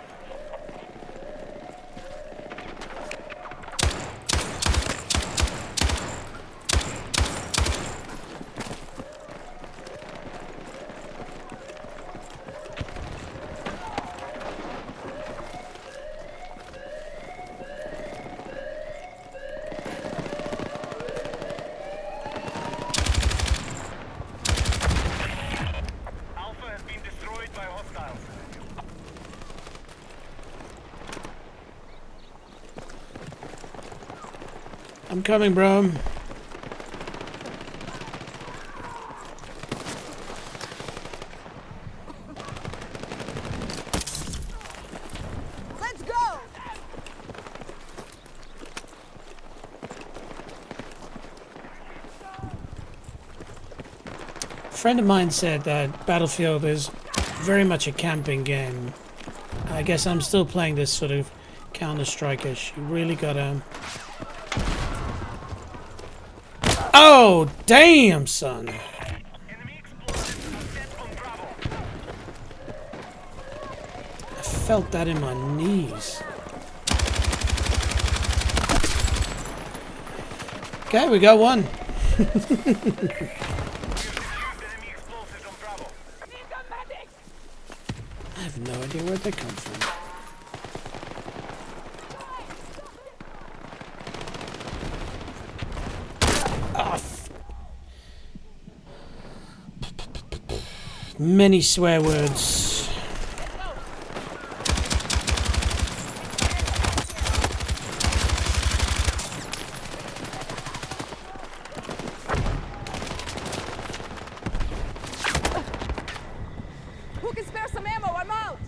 Alpha has been destroyed by hostiles. I'm coming, bro. Let's go! A friend of mine said that Battlefield is very much a camping game. I guess I'm still playing this sort of Counter-Strike-ish. You really gotta... Oh, damn, son. Enemy explosive set on Bravo. I felt that in my knees. Okay, we got one. We've defused enemy explosives on Bravo. Need a medic! I have no idea where they come from. Ah, many swear words. Who can spare some ammo? I'm out!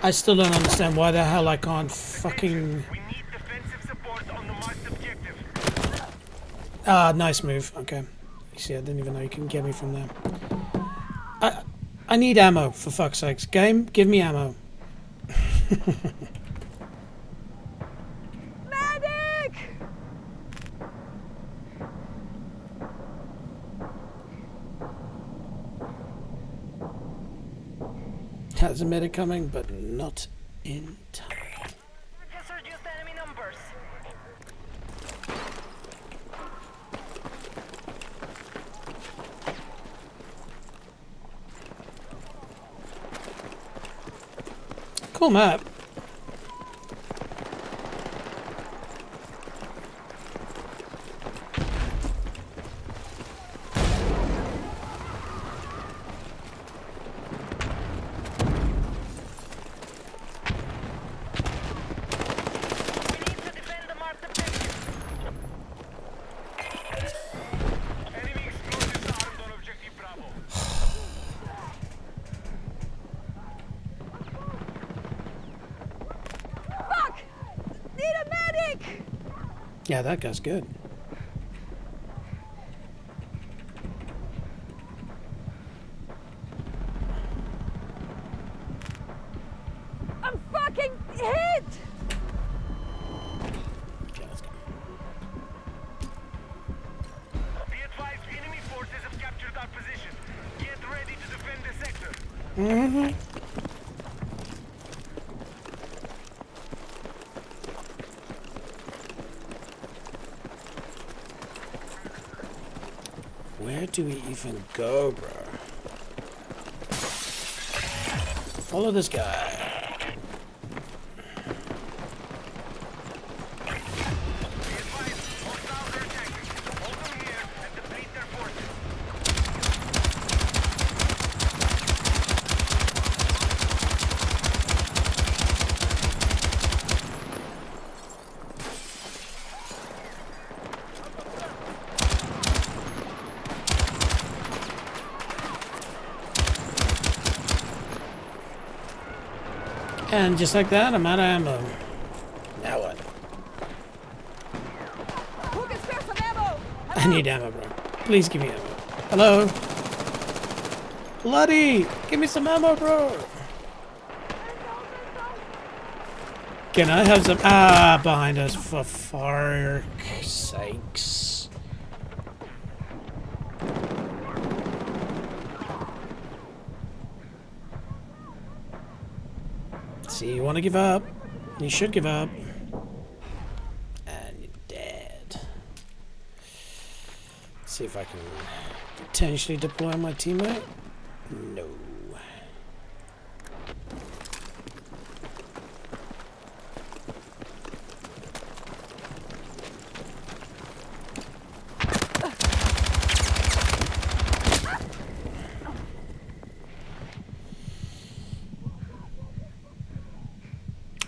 I still don't understand why the hell I can't fucking... We need defensive support on the marked objective. Ah, nice move. Okay. You see, I didn't even know you can get me from there. I need ammo, for fuck's sakes. Game, give me ammo. Medic! has a medic coming, but not in time. Just reduced enemy numbers. Cool map. We need to defend the marked objective. Enemy explosives armed on objective Bravo. Fuck! Need a medic! Yeah, that guy's good. I'm fucking hit! Okay, let's go. Be advised, enemy forces have captured our position. Get ready to defend the sector. Where do we even go, bro? Follow this guy. Be advised, hostiles are attacking. Hold them here and deplete their forces. And just like that, I'm out of ammo. Now what? Who can spare some ammo? I need ammo, bro. Please give me ammo. Hello? Bloody! Give me some ammo, bro! Can I have some... Ah, behind us, for fuck's sakes. See, you want to give up. You should give up. And you're dead. Let's see if I can potentially deploy my teammate. No.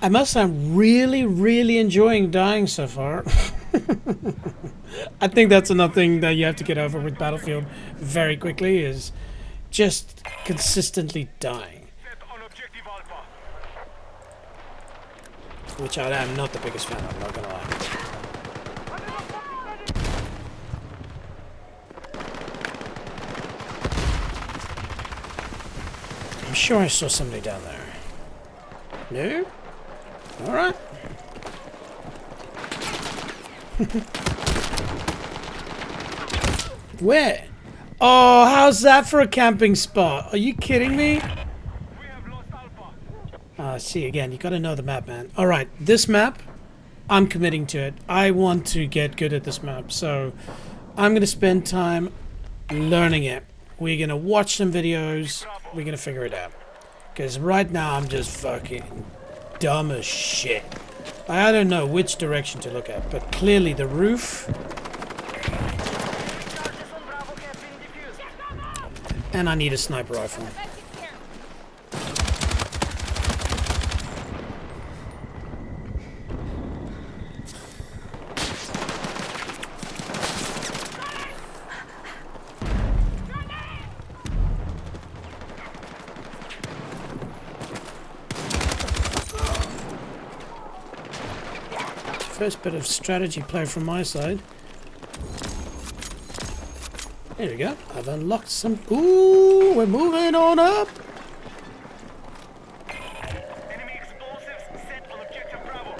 I must say I'm really, really enjoying dying so far. I think that's another thing that you have to get over with Battlefield very quickly is just consistently dying. Set on objective Alpha. Which I am not the biggest fan of, I'm not gonna lie. I'm sure I saw somebody down there. No? Alright. Where? Oh, how's that for a camping spot? Are you kidding me? We have lost Alpha. See, again, you gotta know the map, man. Alright, this map, I'm committing to it. I want to get good at this map, so I'm gonna spend time learning it. We're gonna watch some videos. We're gonna figure it out. Because right now, I'm just fucking dumb as shit. I don't know which direction to look at, but clearly the roof. Charges on Bravo have been defused. And I need a sniper rifle. First bit of strategy play from my side. There we go. I've unlocked some. Ooh, we're moving on up. Enemy explosives set on objective Bravo.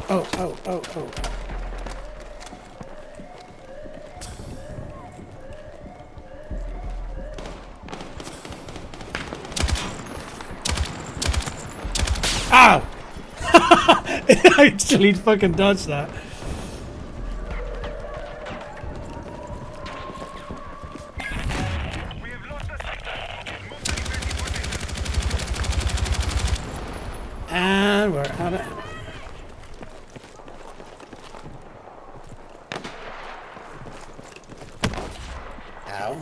Oh. I actually fucking dodged that. We have lost the sector. Move to defensive position. And we're out of ammo. Ow.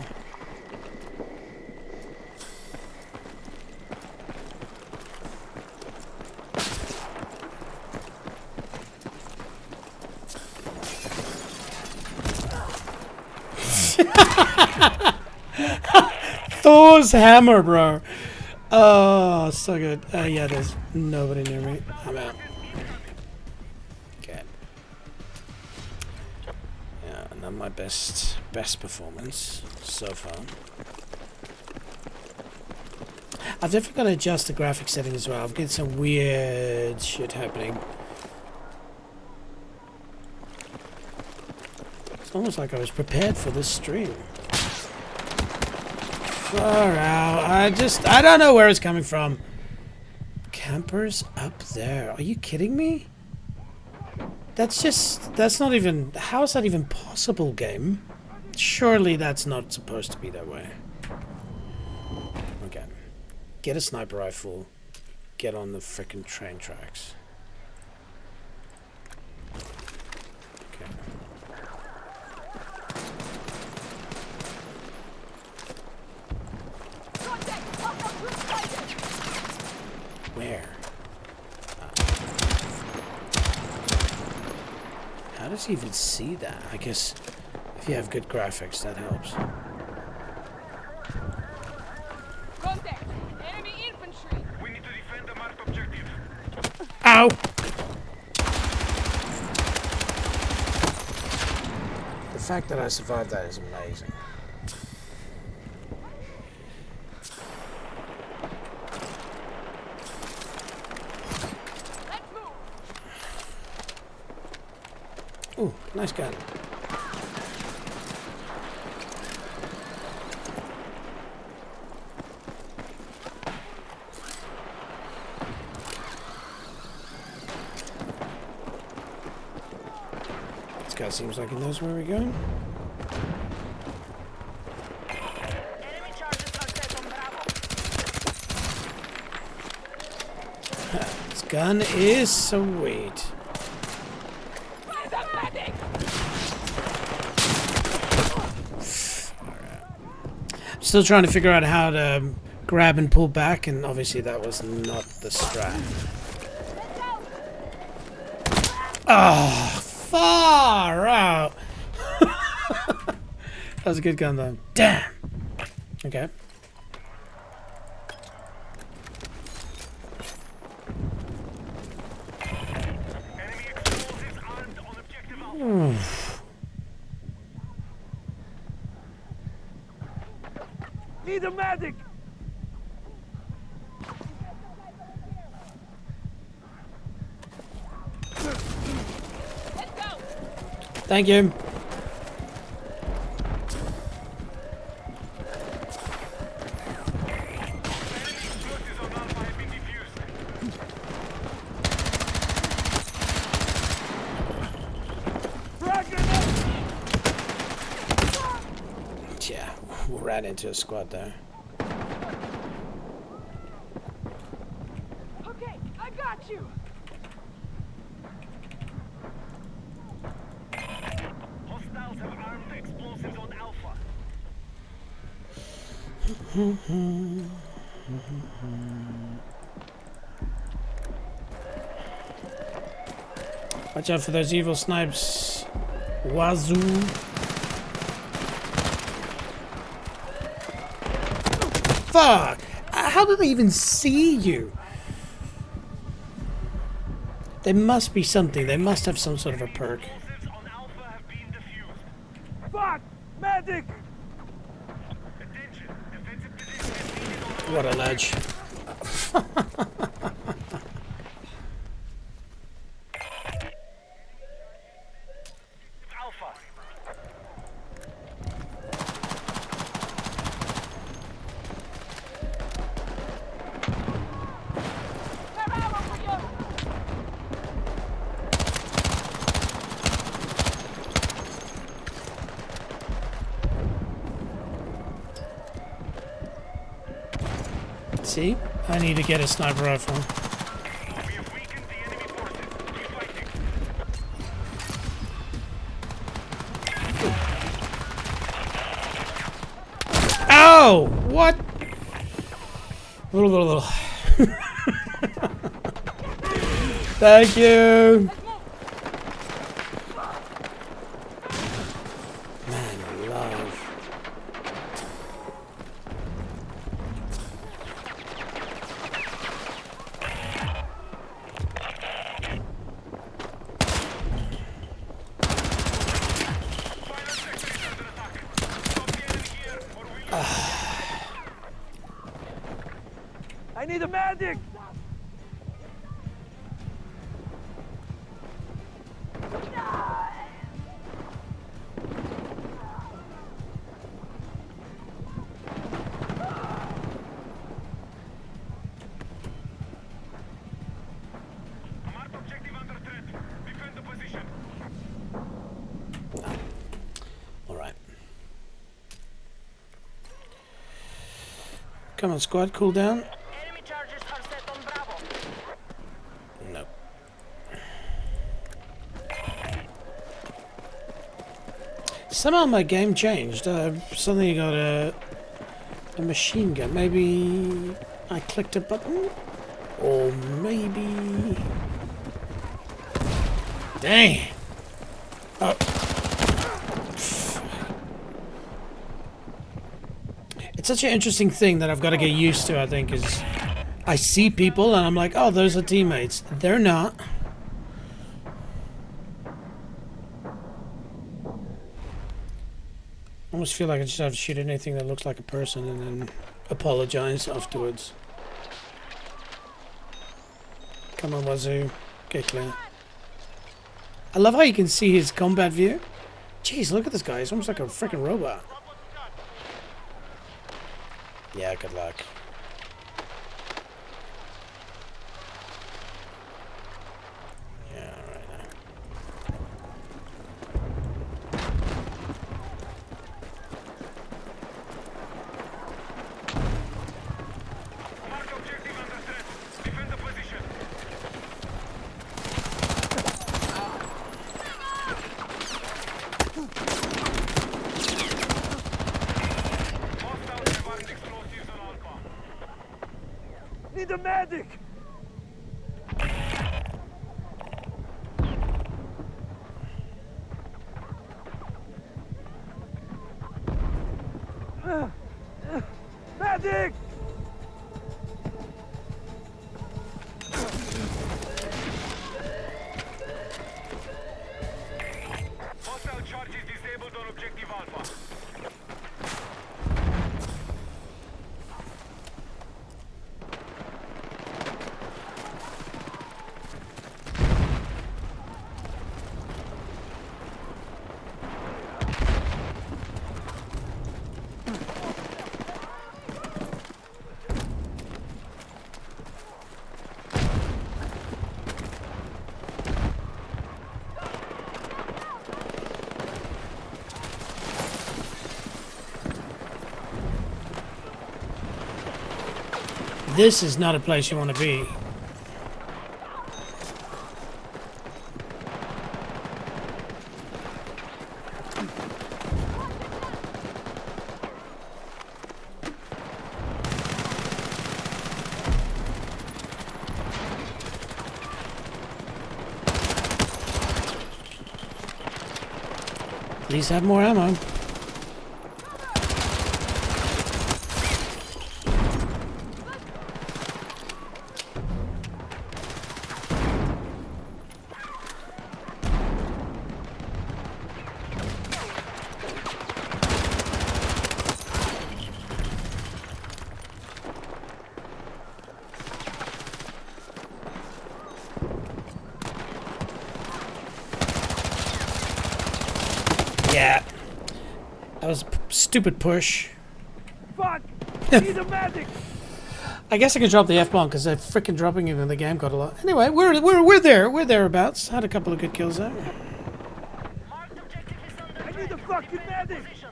Thor's hammer, bro. Oh, so good. Yeah, there's nobody near me. I'm out. Okay. Yeah, not my best performance so far. I've definitely got to adjust the graphic setting as well. I've got some weird shit happening. It's almost like I was prepared for this stream. Far out. I don't know where it's coming from. Campers up there. Are you kidding me? That's not even, how is that even possible, game? Surely that's not supposed to be that way. Okay. Get a sniper rifle. Get on the frickin' train tracks. Okay. Where? How does he even see that? I guess if you have good graphics, that helps. Contact! Enemy infantry! We need to defend the marked objective. Ow! The fact that I survived that is amazing. Let's move! Ooh, nice gun. This guy seems like he knows where we're going. Enemy charges outside on Bravo. This gun is sweet. Find the medic! Still trying to figure out how to grab and pull back, and obviously that was not the strat. Oh, far out! That was a good gun though. Damn! Okay. Enemy explosives armed on objective Alpha. Need a medic! Let's go! Thank you. Explosives on Alpha have been defused. Yeah, we ran into a squad there. Okay, I got you! Hostiles have armed explosives on Alpha. Watch out for those evil snipes. Wazoo. Fuck! How did they even see you? There must be something. They must have some sort of a perk. Explosives on Alpha have been defused. Fuck! Medic! Attention, defensive position is needed on What a ledge. Alpha. Have ammo for you! See? I need to get a sniper rifle. We have weakened the enemy forces. Keep fighting. Ow! What? Thank you. Man, alive. Final sector is under attack. Stop the enemy here, or we lose. I need a medic! Marked objective under threat. Defend the position. All right. Come on, squad, cool down. Enemy charges are set on Bravo. No. Somehow my game changed. Suddenly got a machine gun. Maybe I clicked a button? Or maybe... Dang! Oh. It's such an interesting thing that I've got to get used to, I think, is I see people and I'm like, oh, those are teammates. They're not. I almost feel like I just have to shoot anything that looks like a person and then apologize afterwards. Come on, Wazoo. Get clear. I love how you can see his combat view. Jeez, look at this guy. He's almost like a freaking robot. Yeah, good luck. Yeah, right now. Marked objective under threat. Defend the position. Hostiles have armed explosives on Alpha. Need a medic! Medic! Hostile charges disabled on objective Alpha. This is not a place you want to be. Please have more ammo. Yeah. That was a stupid push. Fuck! Need a medic! I guess I could drop the F-bomb because they're freaking dropping it in the game got a lot. Anyway, we're there. We're thereabouts. Had a couple of good kills there. Marked objective is under I threat. need a fucking Defend the medic! position.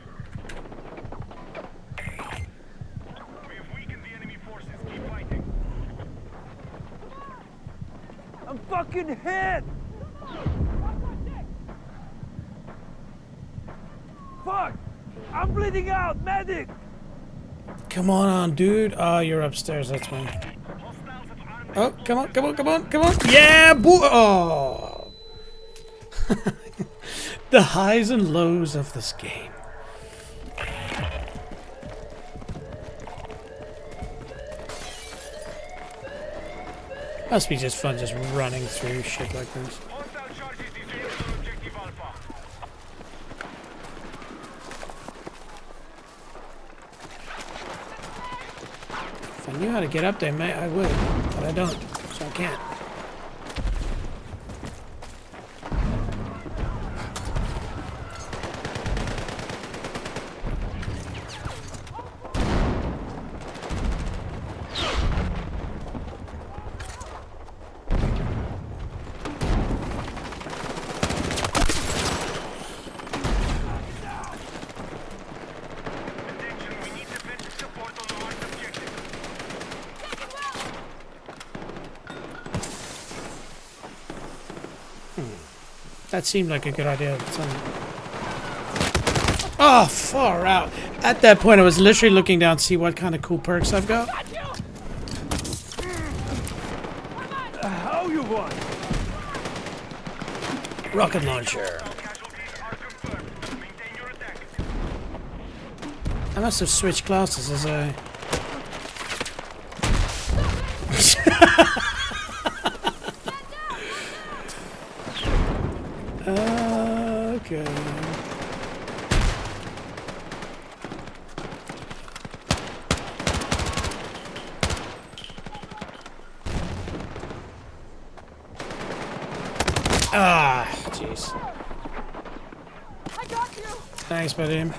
We have weakened the enemy forces. Keep fighting. fucking head! Fuck! I'm bleeding out! Medic! Come on, dude. Oh, you're upstairs. That's fine. Oh, come on, come on, come on, come on. Yeah, boy. Oh. The highs and lows of this game. Must be just fun just running through shit like this. Hostile charges disabled on objective Alpha. If I knew how to get up there, mate, I would. But I don't, so I can't. Attention, we need defensive support on the marked objective. That seemed like a good idea at the time. Oh, far out. At that point, I was literally looking down to see what kind of cool perks I've got. How you want? Rocket launcher. Casualties are confirmed. Maintain your attack. I must have switched classes as I... Okay. Ah, jeez. I got you. Thanks, buddy.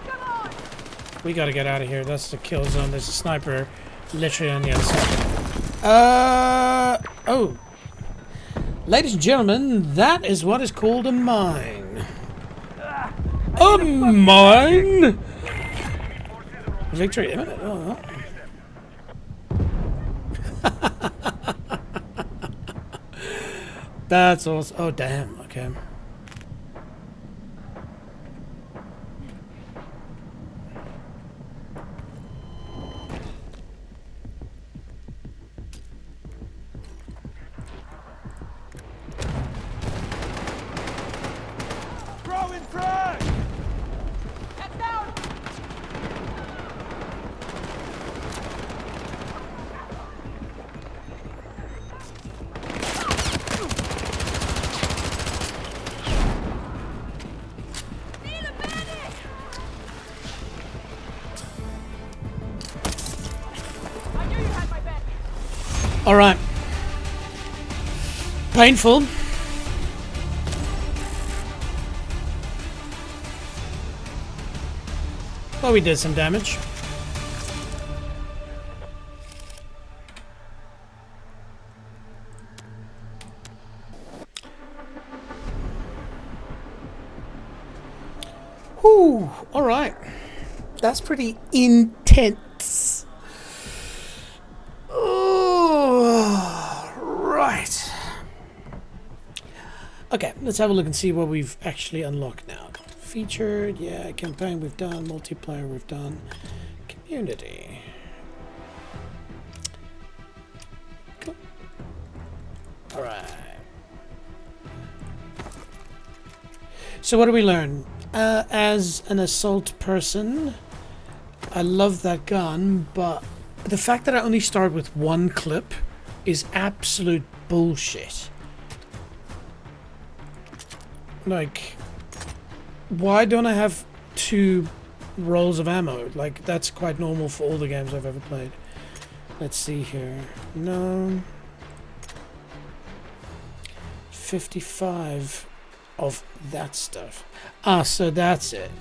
Come on. We gotta get out of here. That's the kill zone. There's a sniper literally on the other side. Oh. Ladies and gentlemen, that is what is called a mine. A mine? Victory imminent. Oh. That's awesome. Oh, damn. Okay. Throwing frag! Head down. Need a medic. I knew you had my back. All right. Painful. Well, we did some damage. Whew. All right. That's pretty intense. Oh, right. Okay, let's have a look and see what we've actually unlocked now. Featured, yeah, campaign we've done, multiplayer we've done, community. Cool. All right. So what do we learn? As an assault person, I love that gun, but the fact that I only start with one clip is absolute bullshit. Like, why don't I have 2 rolls of ammo? Like, that's quite normal for all the games I've ever played. Let's see here. No. 55 of that stuff. Ah, so that's it.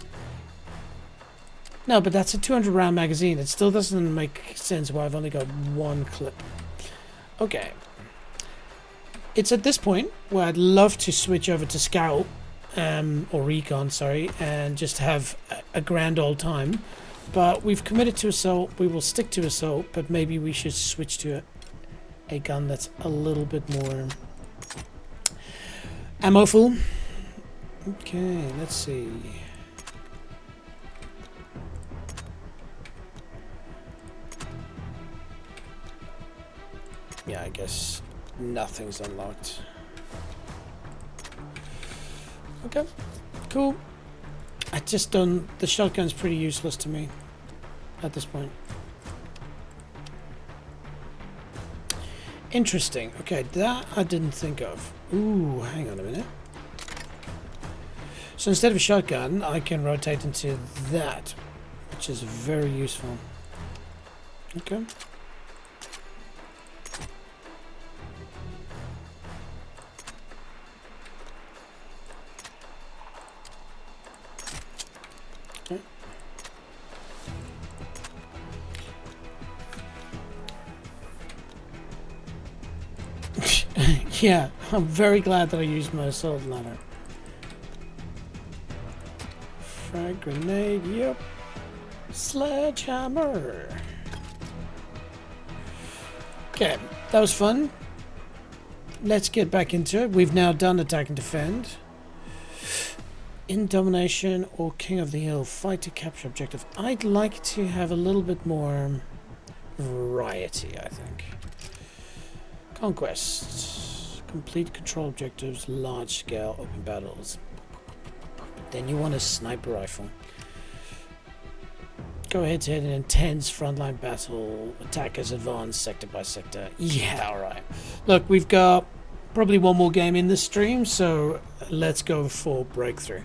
No, but that's a 200 round magazine. It still doesn't make sense why I've only got 1 clip. Okay. It's at this point where I'd love to switch over to Scout, or Recon, sorry, and just have a grand old time. But we've committed to assault. We will stick to assault, but maybe we should switch to a gun that's a little bit more ammo full. Okay, let's see. Yeah, I guess nothing's unlocked. Okay, cool. I just don't... The shotgun's pretty useless to me at this point. Interesting. Okay, that I didn't think of. Ooh, hang on a minute. So instead of a shotgun, I can rotate into that, which is very useful. Okay. Yeah, I'm very glad that I used my assault ladder. Frag grenade, yep. Sledgehammer. Okay, that was fun. Let's get back into it. We've now done attack and defend. In domination or king of the hill, fight to capture objective. I'd like to have a little bit more variety, I think. Conquest. Complete control objectives, large scale open battles. But then you want a sniper rifle. Go ahead to hit an intense frontline battle. Attackers advance sector by sector. Yeah, alright. Look, we've got probably one more game in this stream, so let's go for breakthrough.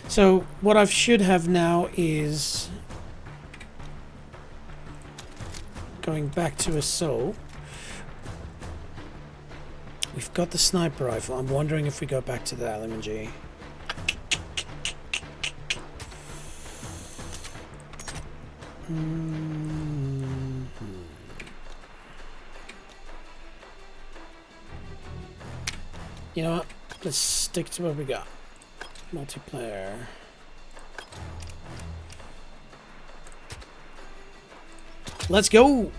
So what I should have now is going back to assault. We've got the sniper rifle. I'm wondering if we go back to the LMG. You know what? Let's stick to what we got. Multiplayer. Let's go!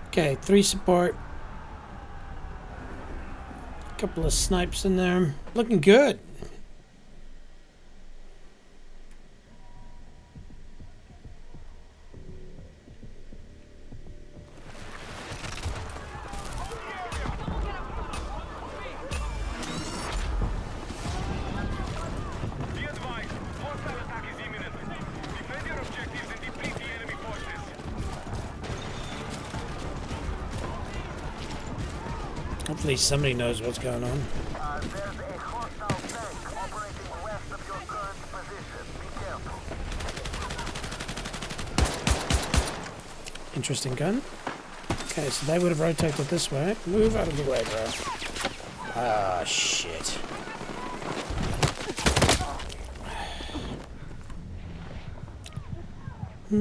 Okay, 3 support. Couple of snipes in there. Looking good. Be advised, hostile attack is imminent. Defend your objectives and deplete the enemy forces. Hopefully somebody knows what's going on. There's a hostile tank operating west of your current position. Be careful. Interesting gun. Okay, so they would have rotated this way. Move out of the way, bro. Ah, shit. I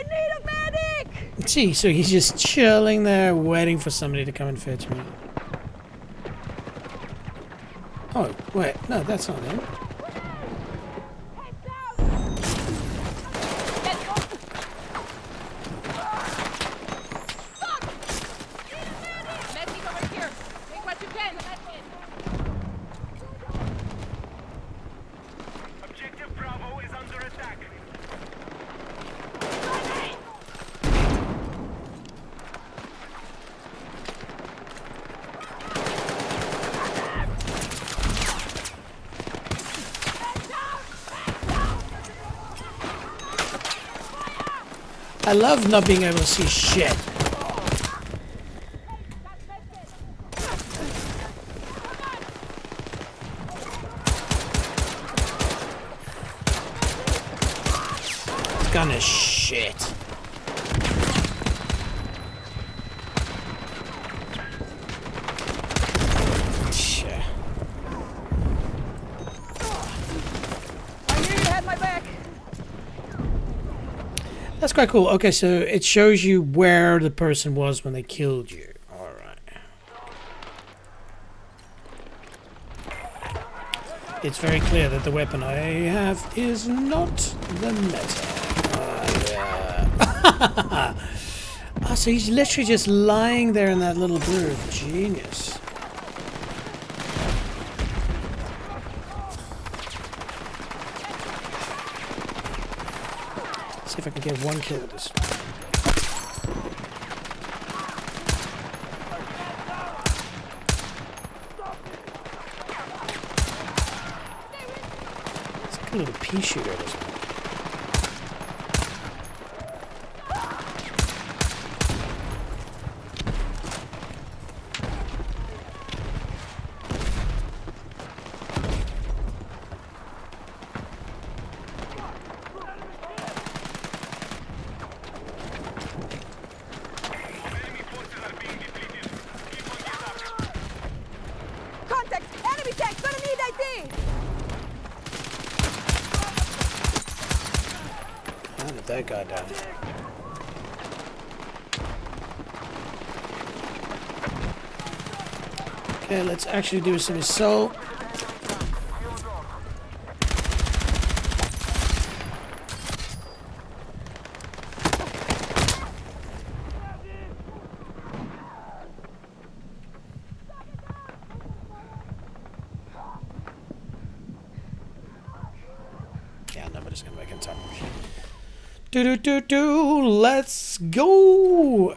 need a medic! See, so he's just chilling there, waiting for somebody to come and fetch me. Oh, wait, no, that's not him. Medic over here. Take what you can. Objective Bravo is under attack. I love not being able to see shit. gun is shit. Shit. I knew you had my back. That's quite cool. Okay, so it shows you where the person was when they killed you. Alright. It's very clear that the weapon I have is not the meta. Yeah. Oh, so he's literally just lying there in that little groove. Genius. See if I can get one kill with this. It's like a little pea shooter, this one. Contact! Enemy tech! Gonna need ID! How did that guy die? Okay, let's actually do some assault. Yeah, nobody's gonna make it in time. Do. Let's go.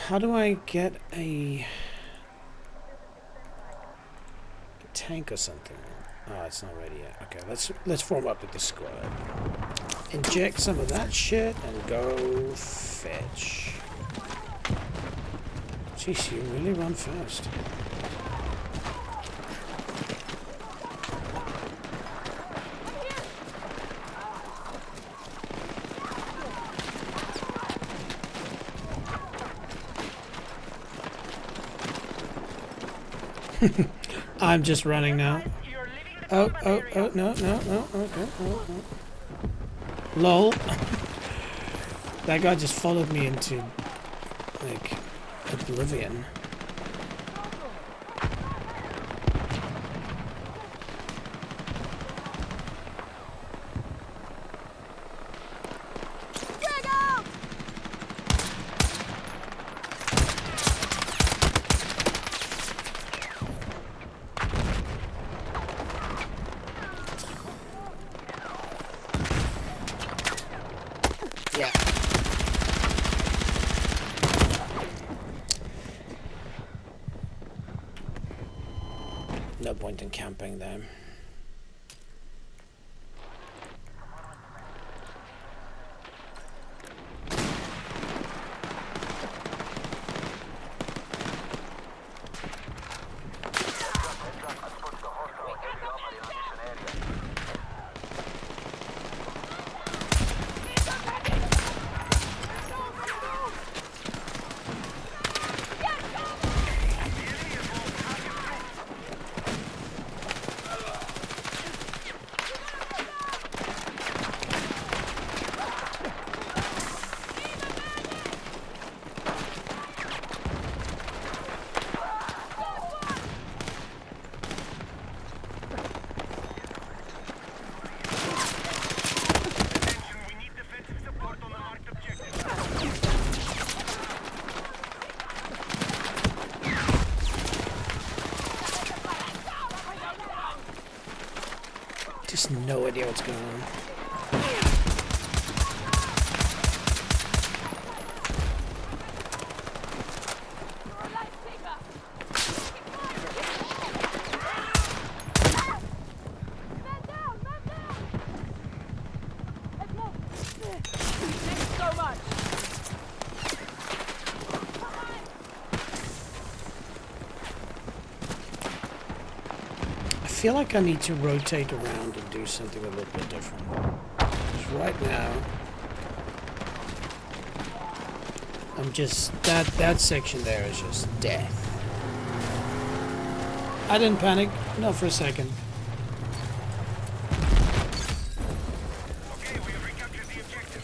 How do I get a tank or something? Oh, it's not ready yet. Okay, let's form up with the squad. Inject some of that shit and go fetch. Jeez, you really run fast. I'm just running now. Oh, no, okay, no. Lol. That guy just followed me into, like, oblivion. Drag out! Yeah. No point in camping them. Just no idea what's going on. Thanks so much. I feel like I need to rotate around and do something a little bit different. Just right now. I'm just that section there is just death. I didn't panic, not for a second. Okay, we have recaptured the objective.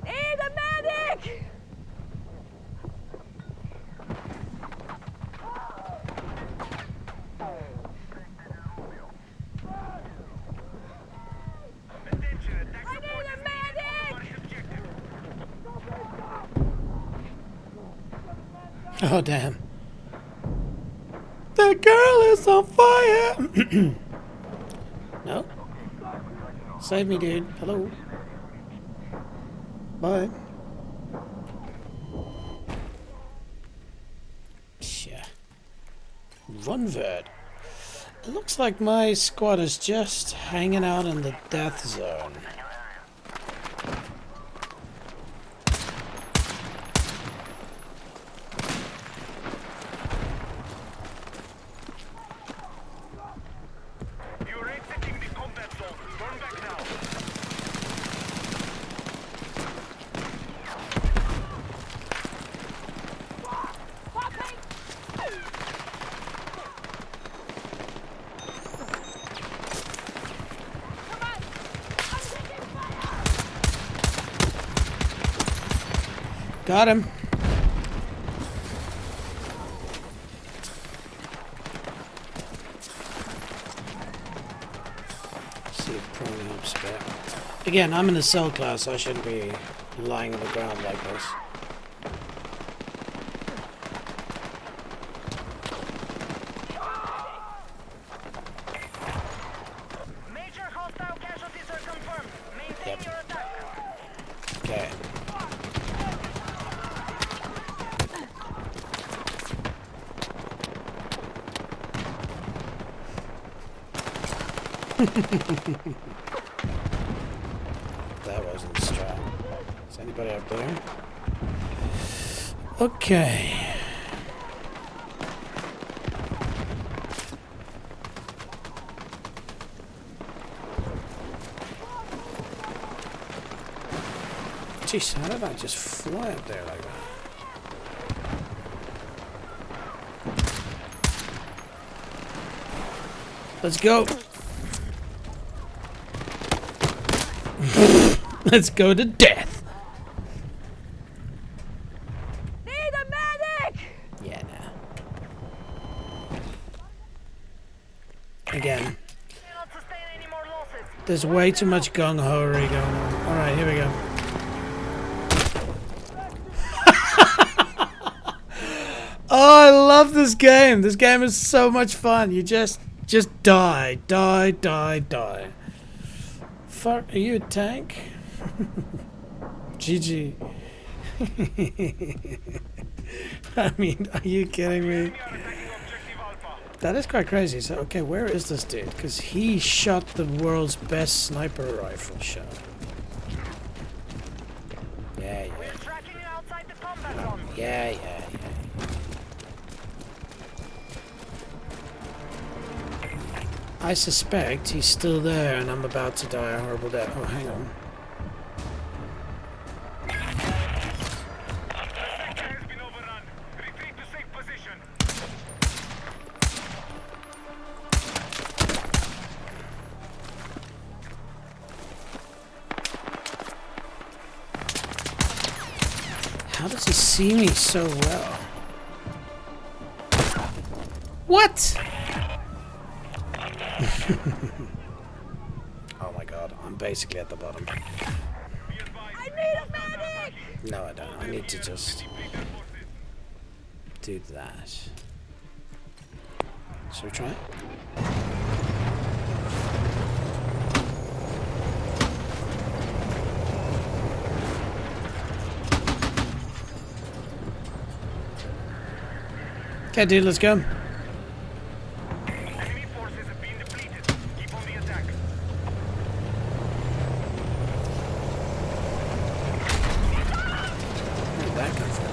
Need a medic! Attention, attack I need a medic! objective. Oh damn. The girl is on fire! No? Save me, dude. Hello? Bye. Yeah. One word. It looks like my squad is just hanging out in the death zone. You're exiting the combat zone. Turn back now. Popping! Come on! I'm taking fire! Got him. See if prone helps a bit. Again, I'm in the cell class, so I shouldn't be lying on the ground like this. Major hostile casualties are confirmed. Maintain Yep. your attack. Okay. That wasn't a strat. Is anybody up there? Okay. Jeez, how did I just fly up there like that? Let's go. Let's go to death. Need a medic! Yeah, nah. Again, Cannot sustain any more losses. there's way too much gung-ho-ery going on. Alright, here we go. Oh, I love this game. This game is so much fun. You just die. Fuck, are you a tank? GG. I mean, are you kidding me? We are attacking objective Alpha. That is quite crazy. So, okay, where is this dude? Because he shot the world's best sniper rifle shot. Yeah. We're tracking you outside the combat zone. Yeah. I suspect he's still there and I'm about to die a horrible death. Oh, hang on. Sector has been overrun. Retreat to safe position. How does he see me so well? What? Oh my god, I'm basically at the bottom. Be advised. I need a medic! No, I don't. I need to just Deplete their forces. do that. Shall we try it? Okay, dude, let's go. Enemy forces have been depleted. Keep on the attack. Where did that come from?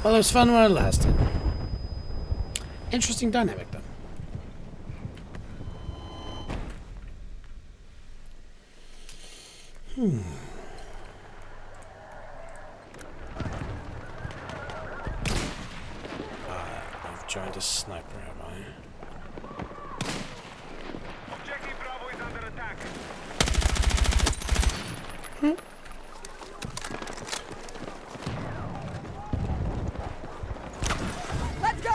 Well, it was fun while it lasted. Interesting dynamic, though. I've joined a sniper, have I? Objective Bravo is under attack. Let's go!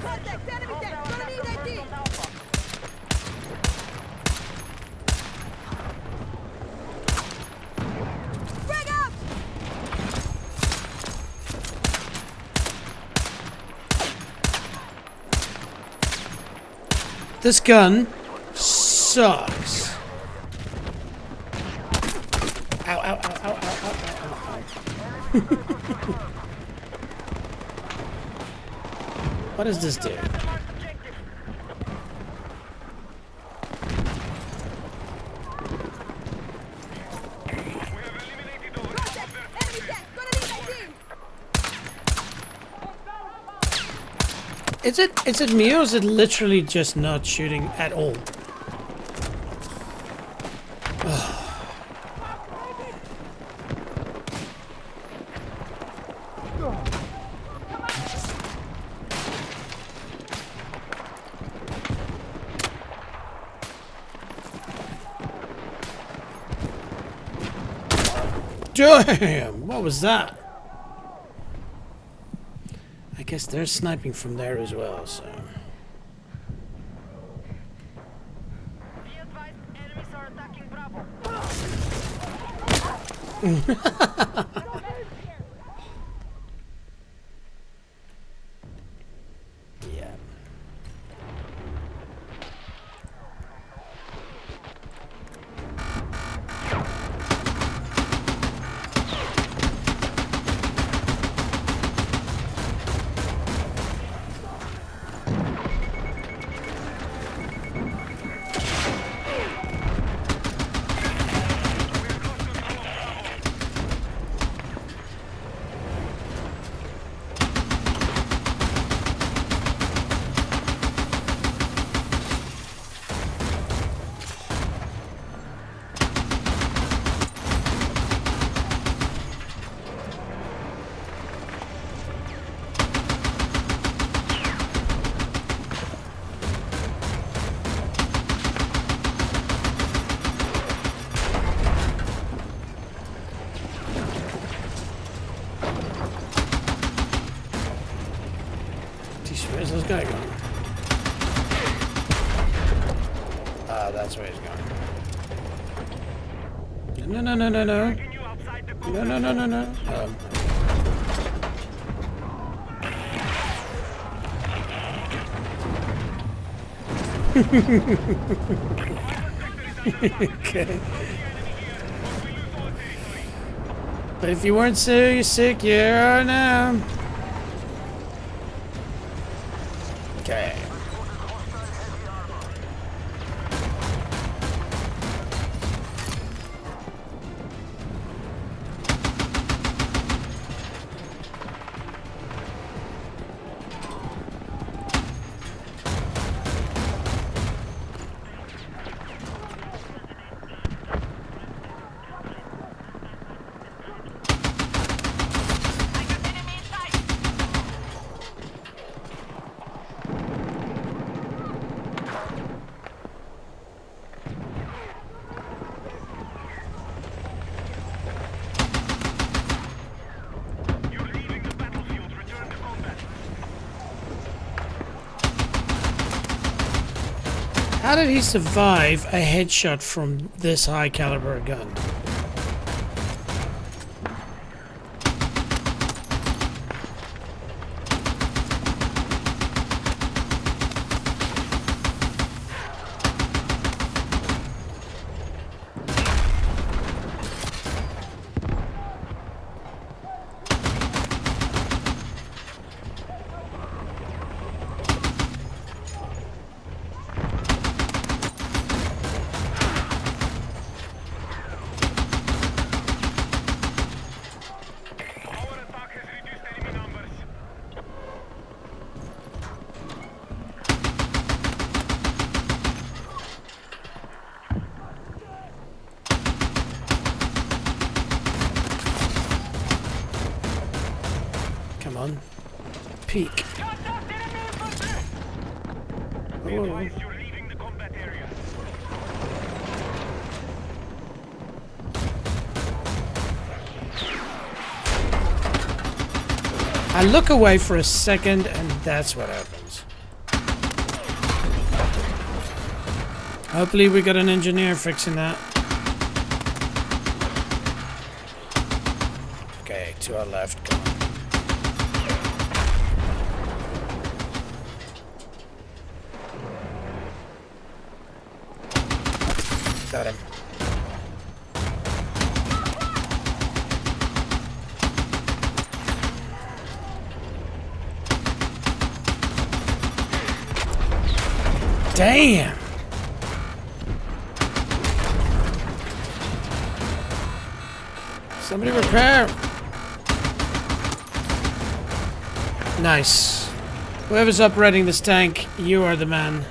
Contact, enemy deck! Gonna need that team! Frag out! This gun sucks. Ow, ow, ow, ow, ow, ow, ow, ow. What does this do? We have eliminated over half Contact, of their enemy deck! Gonna need that team! Is it me or is it literally just not shooting at all? Damn! What was that? I guess they're sniping from there as well, so... Be advised, enemies are attacking Bravo. Yeah. Where's this guy going? Ah, that's where he's going. No, no, no, no, no. you outside the No, no, no, no, no. Okay. But if you weren't so you're sick, you are now. Okay. You're leaving the battlefield. Return to combat. How did he survive a headshot from this high caliber gun? peek. Be advised you're leaving the combat area. I look away for a second, and that's what happens. Hopefully we got an engineer fixing that. Okay, to our left. Come on. Got him. Damn! Somebody repair! Nice. Whoever's operating this tank, you are the man.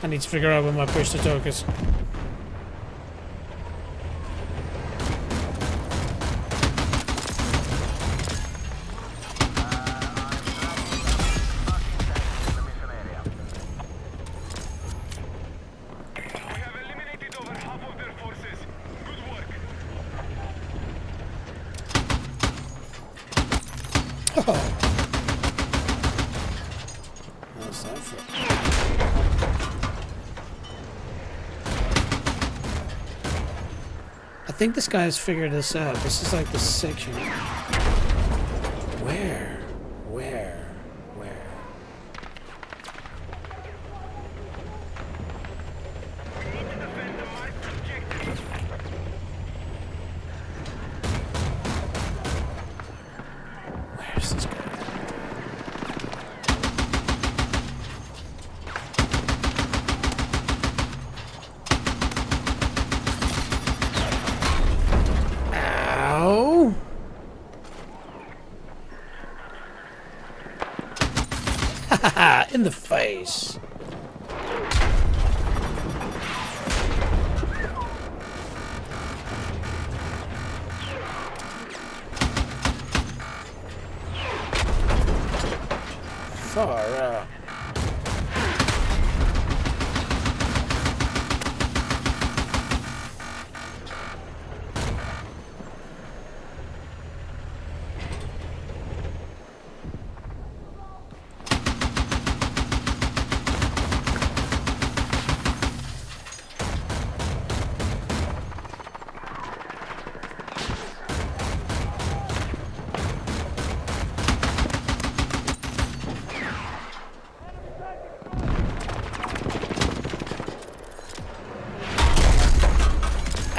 I need to figure out where my push to talk is. We have eliminated over half of their forces. Good work. How's that for? I think this guy has figured this out. This is like the section. Where? We need to defend the marked objective. Where's this guy? Ow! Haha! In the face. Far out.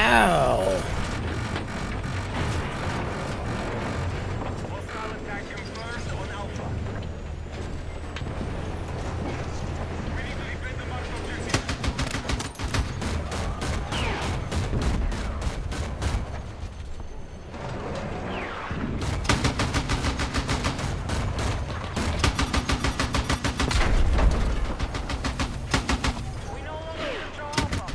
Ow! Hostile attack confirmed on Alpha. We need to defend the marked objective. We no longer control Alpha.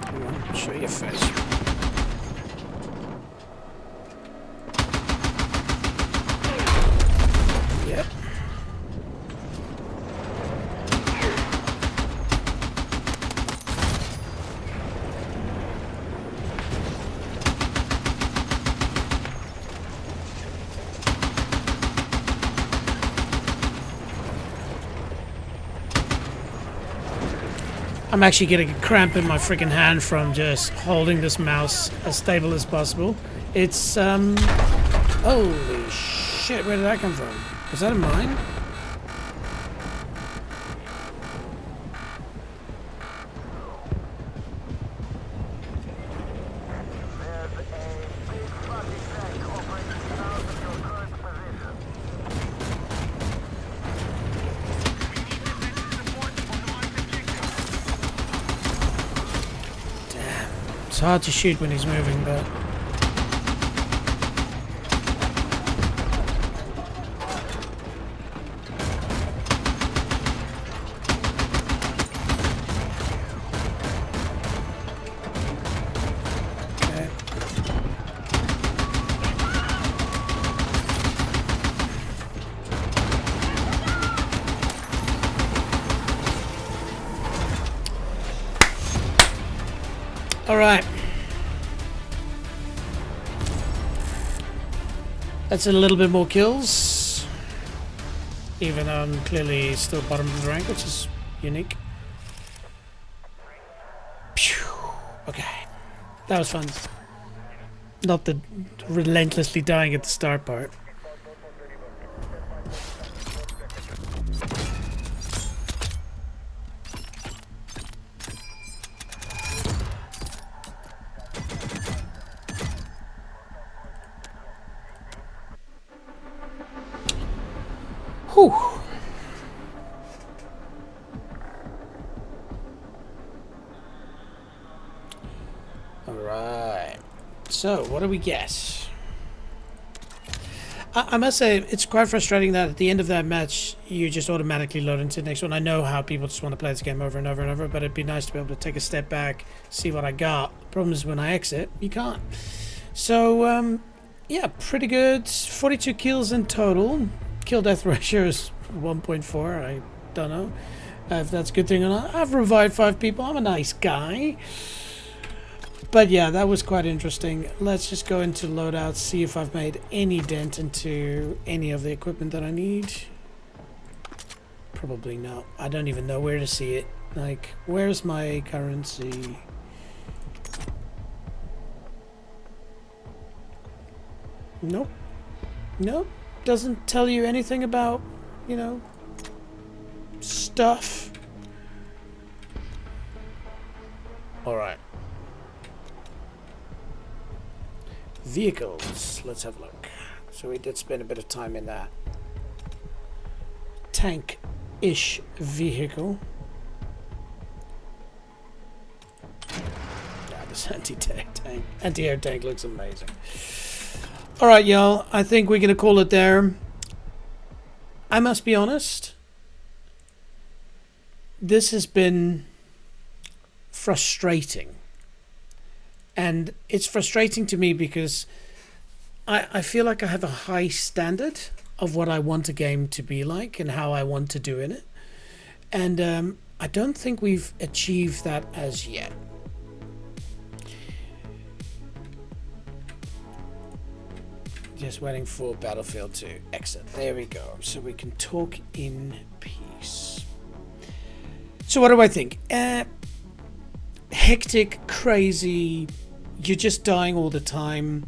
Come on, show your face. Yep. I'm actually getting a cramp in my freaking hand from just holding this mouse as stable as possible. It's, holy shit, where did that come from? Was that a mine? It's hard to shoot when he's moving, but... Okay. All right. That's a little bit more kills. Even though I'm clearly still bottom of the rank, which is unique. Phew. Okay. That was fun. Not the relentlessly dying at the start part. Whew. Alright. So, what do we get? I must say, it's quite frustrating that at the end of that match, you just automatically load into the next one. I know how people just want to play this game over and over and over, but it'd be nice to be able to take a step back, see what I got. The problem is when I exit, you can't. So, yeah, pretty good. 42 kills in total. Kill death ratio is 1.4. I don't know if that's a good thing or not. I've revived 5 people. I'm a nice guy. But yeah, that was quite interesting. Let's just go into loadout, see if I've made any dent into any of the equipment that I need. Probably not. I don't even know where to see it. Like, where's my currency? Nope. Nope. Doesn't tell you anything about, you know, stuff. Alright. Vehicles. Let's have a look. So we did spend a bit of time in that tank-ish vehicle. Yeah, this anti-air tank looks amazing. Alright, y'all. I think we're going to call it there. I must be honest. This has been frustrating. And it's frustrating to me because I feel like I have a high standard of what I want a game to be like and how I want to do in it. And I don't think we've achieved that as yet. Just waiting for Battlefield to exit. There we go. So we can talk in peace. So what do I think? Hectic, crazy, you're just dying all the time.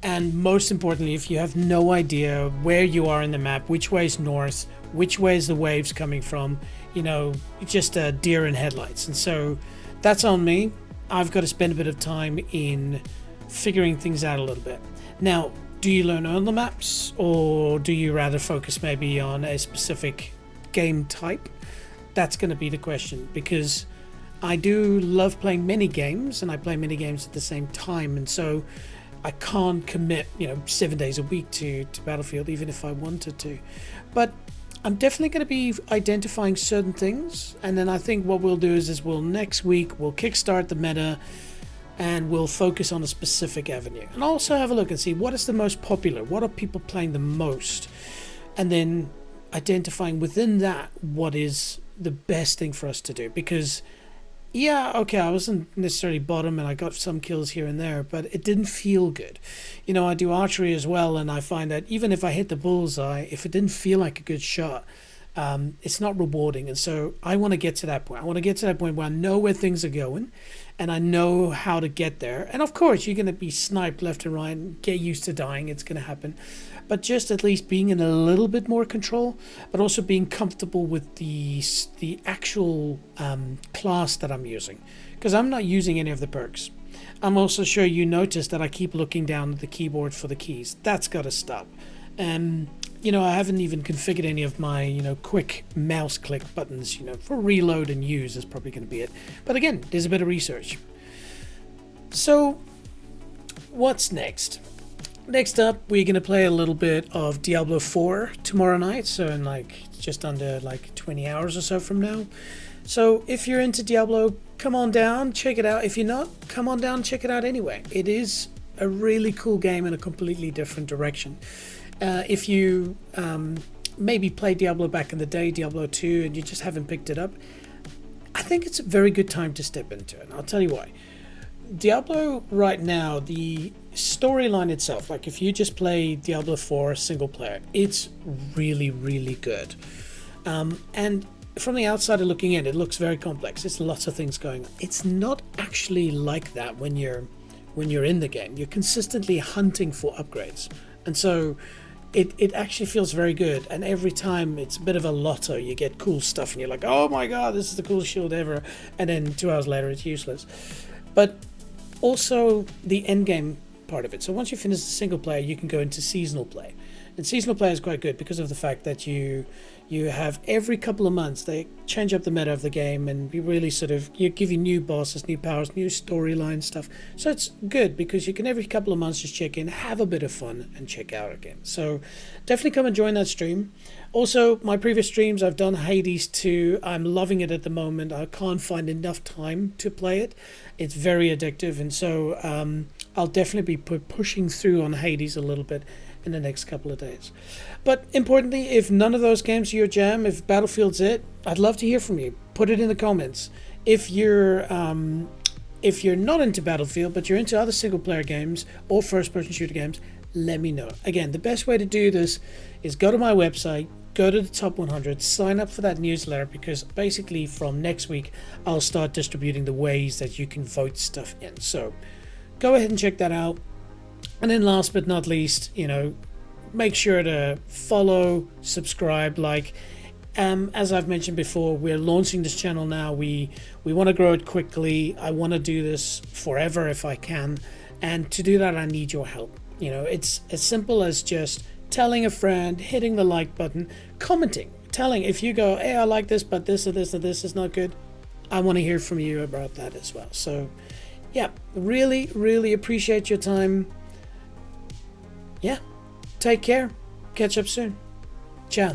And most importantly, if you have no idea where you are in the map, which way is north, which way is the waves coming from, you know, just a deer in headlights. And so that's on me. I've got to spend a bit of time in figuring things out a little bit. Now, do you learn on the maps, or do you rather focus maybe on a specific game type? That's going to be the question, because I do love playing mini games, and I play mini games at the same time, and so I can't commit, 7 days a week to Battlefield, even if I wanted to. But I'm definitely going to be identifying certain things, and then I think what we'll do is next week we'll kickstart the meta, and we'll focus on a specific avenue. And also have a look and see what is the most popular, what are people playing the most, and then identifying within that what is the best thing for us to do. Because yeah, okay, I wasn't necessarily bottom and I got some kills here and there, but it didn't feel good. I do archery as well, and I find that even if I hit the bullseye, if it didn't feel like a good shot, it's not rewarding. And so I want to get to that point. I want to get to that point where I know where things are going and I know how to get there. And of course, you're going to be sniped left and right and get used to dying. It's going to happen. But just at least being in a little bit more control, but also being comfortable with the actual class that I'm using. Because I'm not using any of the perks. I'm also sure you noticed that I keep looking down at the keyboard for the keys. That's got to stop. I haven't even configured any of my, quick mouse click buttons, for reload and use is probably going to be it. But again, there's a bit of research. So, what's next? Next up, we're gonna play a little bit of Diablo 4 tomorrow night. So in like just under like 20 hours or so from now. So if you're into Diablo, come on down, check it out. If you're not, come on down, check it out anyway. It is a really cool game in a completely different direction. If you maybe played Diablo back in the day, Diablo 2, and you just haven't picked it up, I think it's a very good time to step into it. And I'll tell you why. Diablo right now, the storyline itself, like if you just play Diablo 4 single player, it's really, really good. And from the outsider looking in, it looks very complex. It's lots of things going on. It's not actually like that when you're in the game. You're consistently hunting for upgrades. And so it actually feels very good. And every time it's a bit of a lotto. You get cool stuff and you're like, oh my god, this is the coolest shield ever. And then 2 hours later it's useless. But also the end game part of it. So once you finish the single player, you can go into seasonal play. And seasonal play is quite good because of the fact that you have every couple of months they change up the meta of the game, and you really sort of give you new bosses, new powers, new storyline stuff. So it's good because you can every couple of months just check in, have a bit of fun, and check out again. So definitely come and join that stream. Also, my previous streams, I've done Hades 2. I'm loving it at the moment. I can't find enough time to play it. It's very addictive, and so I'll definitely be pushing through on Hades a little bit in the next couple of days. But importantly, if none of those games are your jam, if Battlefield's it, I'd love to hear from you. Put it in the comments. If you're not into Battlefield, but you're into other single player games or first person shooter games, let me know. Again, the best way to do this is go to my website, go to the top 100, sign up for that newsletter, because basically from next week I'll start distributing the ways that you can vote stuff in. So go ahead and check that out. And then last but not least, make sure to follow, subscribe, like. As I've mentioned before, we're launching this channel now. We want to grow it quickly. I want to do this forever if I can. And to do that, I need your help. It's as simple as just telling a friend, hitting the like button, commenting, telling if you go, hey, I like this, but this or this or this is not good. I want to hear from you about that as well. So yeah, really, really appreciate your time. Yeah, take care. Catch up soon. Ciao.